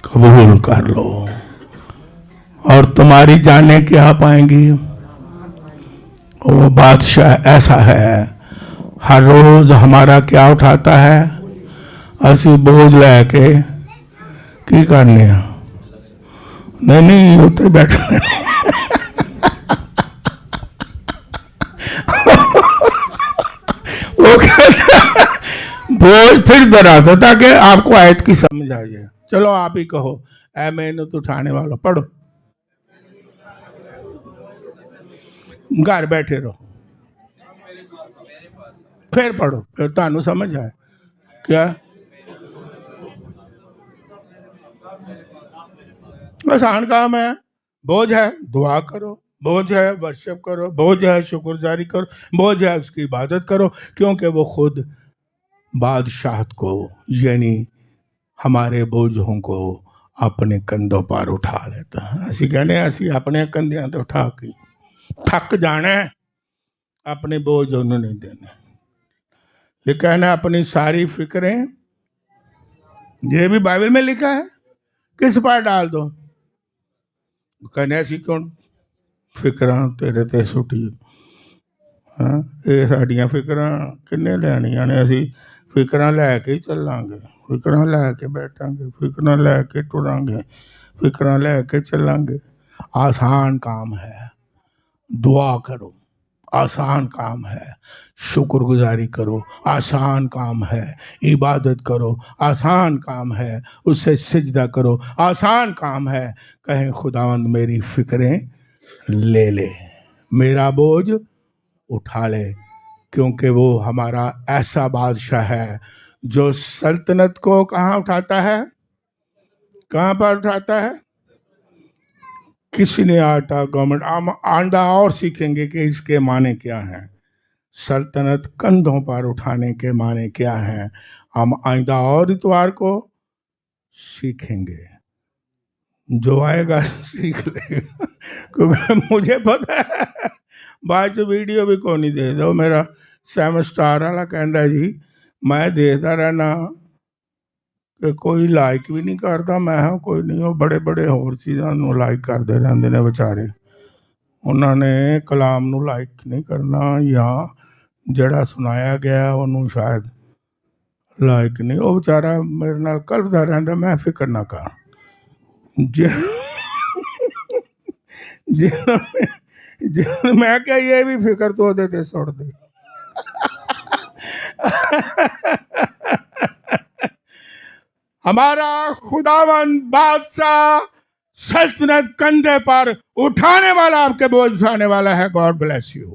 قبول کر لو اور تمہاری جانیں کیا پائیں گی. وہ بادشاہ ایسا ہے ہر روز ہمارا کیا اٹھاتا ہے اسی بوجھ لے کے کی کرنے ہیں. نہیں ہوتے بیٹھے وہ بوجھ پھر دراتا تاکہ آپ کو آیت کی سمجھ آ جائے. چلو آپ ہی کہو اے محنت اٹھانے والا پڑھو گھر بیٹھے رہو پھر پڑھو پھر تانوں سمجھ آئے کیا آسان کام ہے. بوجھ ہے دعا کرو بوجھ ہے ورشپ کرو بوجھ ہے شکر گزاری کرو بوجھ ہے اس کی عبادت کرو کیونکہ وہ خود بادشاہت کو یعنی ہمارے بوجھوں کو اپنے کندھوں پر اٹھا لیتا ہے. اسی کہنے اسی اپنے کندھیاں تو اٹھا کے تھک جانا ہے اپنے بوجھ انہوں نے دینے. لکھا ہے اپنی ساری فکریں یہ بھی بائبل میں لکھا ہے کس پر ڈال دو. کہنے ایسی کیوں فکراں تیرے تے سٹی یہ ساڈیاں فکراں کنے لینیاں نے اسی فکراں لے کے ہی چلاں گے فکراں لے کے بیٹھاں گے فکراں لے کے ٹراں گے فکراں لے کے چلاں گے. آسان کام ہے دعا کرو آسان کام ہے شکر گزاری کرو آسان کام ہے عبادت کرو آسان کام ہے اس سے سجدہ کرو آسان کام ہے. کہیں خداوند میری فکریں لے لے میرا بوجھ اٹھا لے کیونکہ وہ ہمارا ایسا بادشاہ ہے جو سلطنت کو کہاں اٹھاتا ہے کہاں پر اٹھاتا ہے. کسی نے آتا گورنمنٹ آندہ اور سیکھیں گے کہ اس کے معنی کیا ہیں. सल्तनत कंधों पर उठाने के माने क्या हैं, हम आइंदा और इतवार को सीखेंगे। जो आएगा सीख लेगा, क्योंकि मुझे पता है बाद च वीडियो भी कोई नहीं दे दो। मेरा 7 स्टार वाला कहता जी मैं देखता रहना कि कोई लाइक भी नहीं करता। मैं हाँ कोई नहीं, वो बड़े बड़े होर चीज़ां ਨੂੰ ਲਾਈਕ ਕਰਦੇ ਰਹਿੰਦੇ ਨੇ ਵਿਚਾਰੇ, ਉਹਨਾਂ ਨੇ ਕਲਾਮ ਨੂੰ ਲਾਈਕ ਨਹੀਂ ਕਰਨਾ, ਜਾਂ ਜਿਹੜਾ ਸੁਣਾਇਆ ਗਿਆ ਉਹਨੂੰ ਸ਼ਾਇਦ ਲਾਈਕ ਨਹੀਂ। ਉਹ ਵਿਚਾਰਾ ਮੇਰੇ ਨਾਲ ਕਲਪਦਾ ਰਹਿੰਦਾ, ਮੈਂ ਫਿਕਰ ਨਾ ਕਰ। ਮੈਂ ਕਿਹਾ ਇਹ ਵੀ ਫਿਕਰ ਤੋਂ ਉਹਦੇ ਤੇ ਸੁੱਟ ਦੇ। हमारा खुदावन बादशाह सल्तनत कंधे पर उठाने वाला, आपके बोझ उठाने वाला है। God bless you.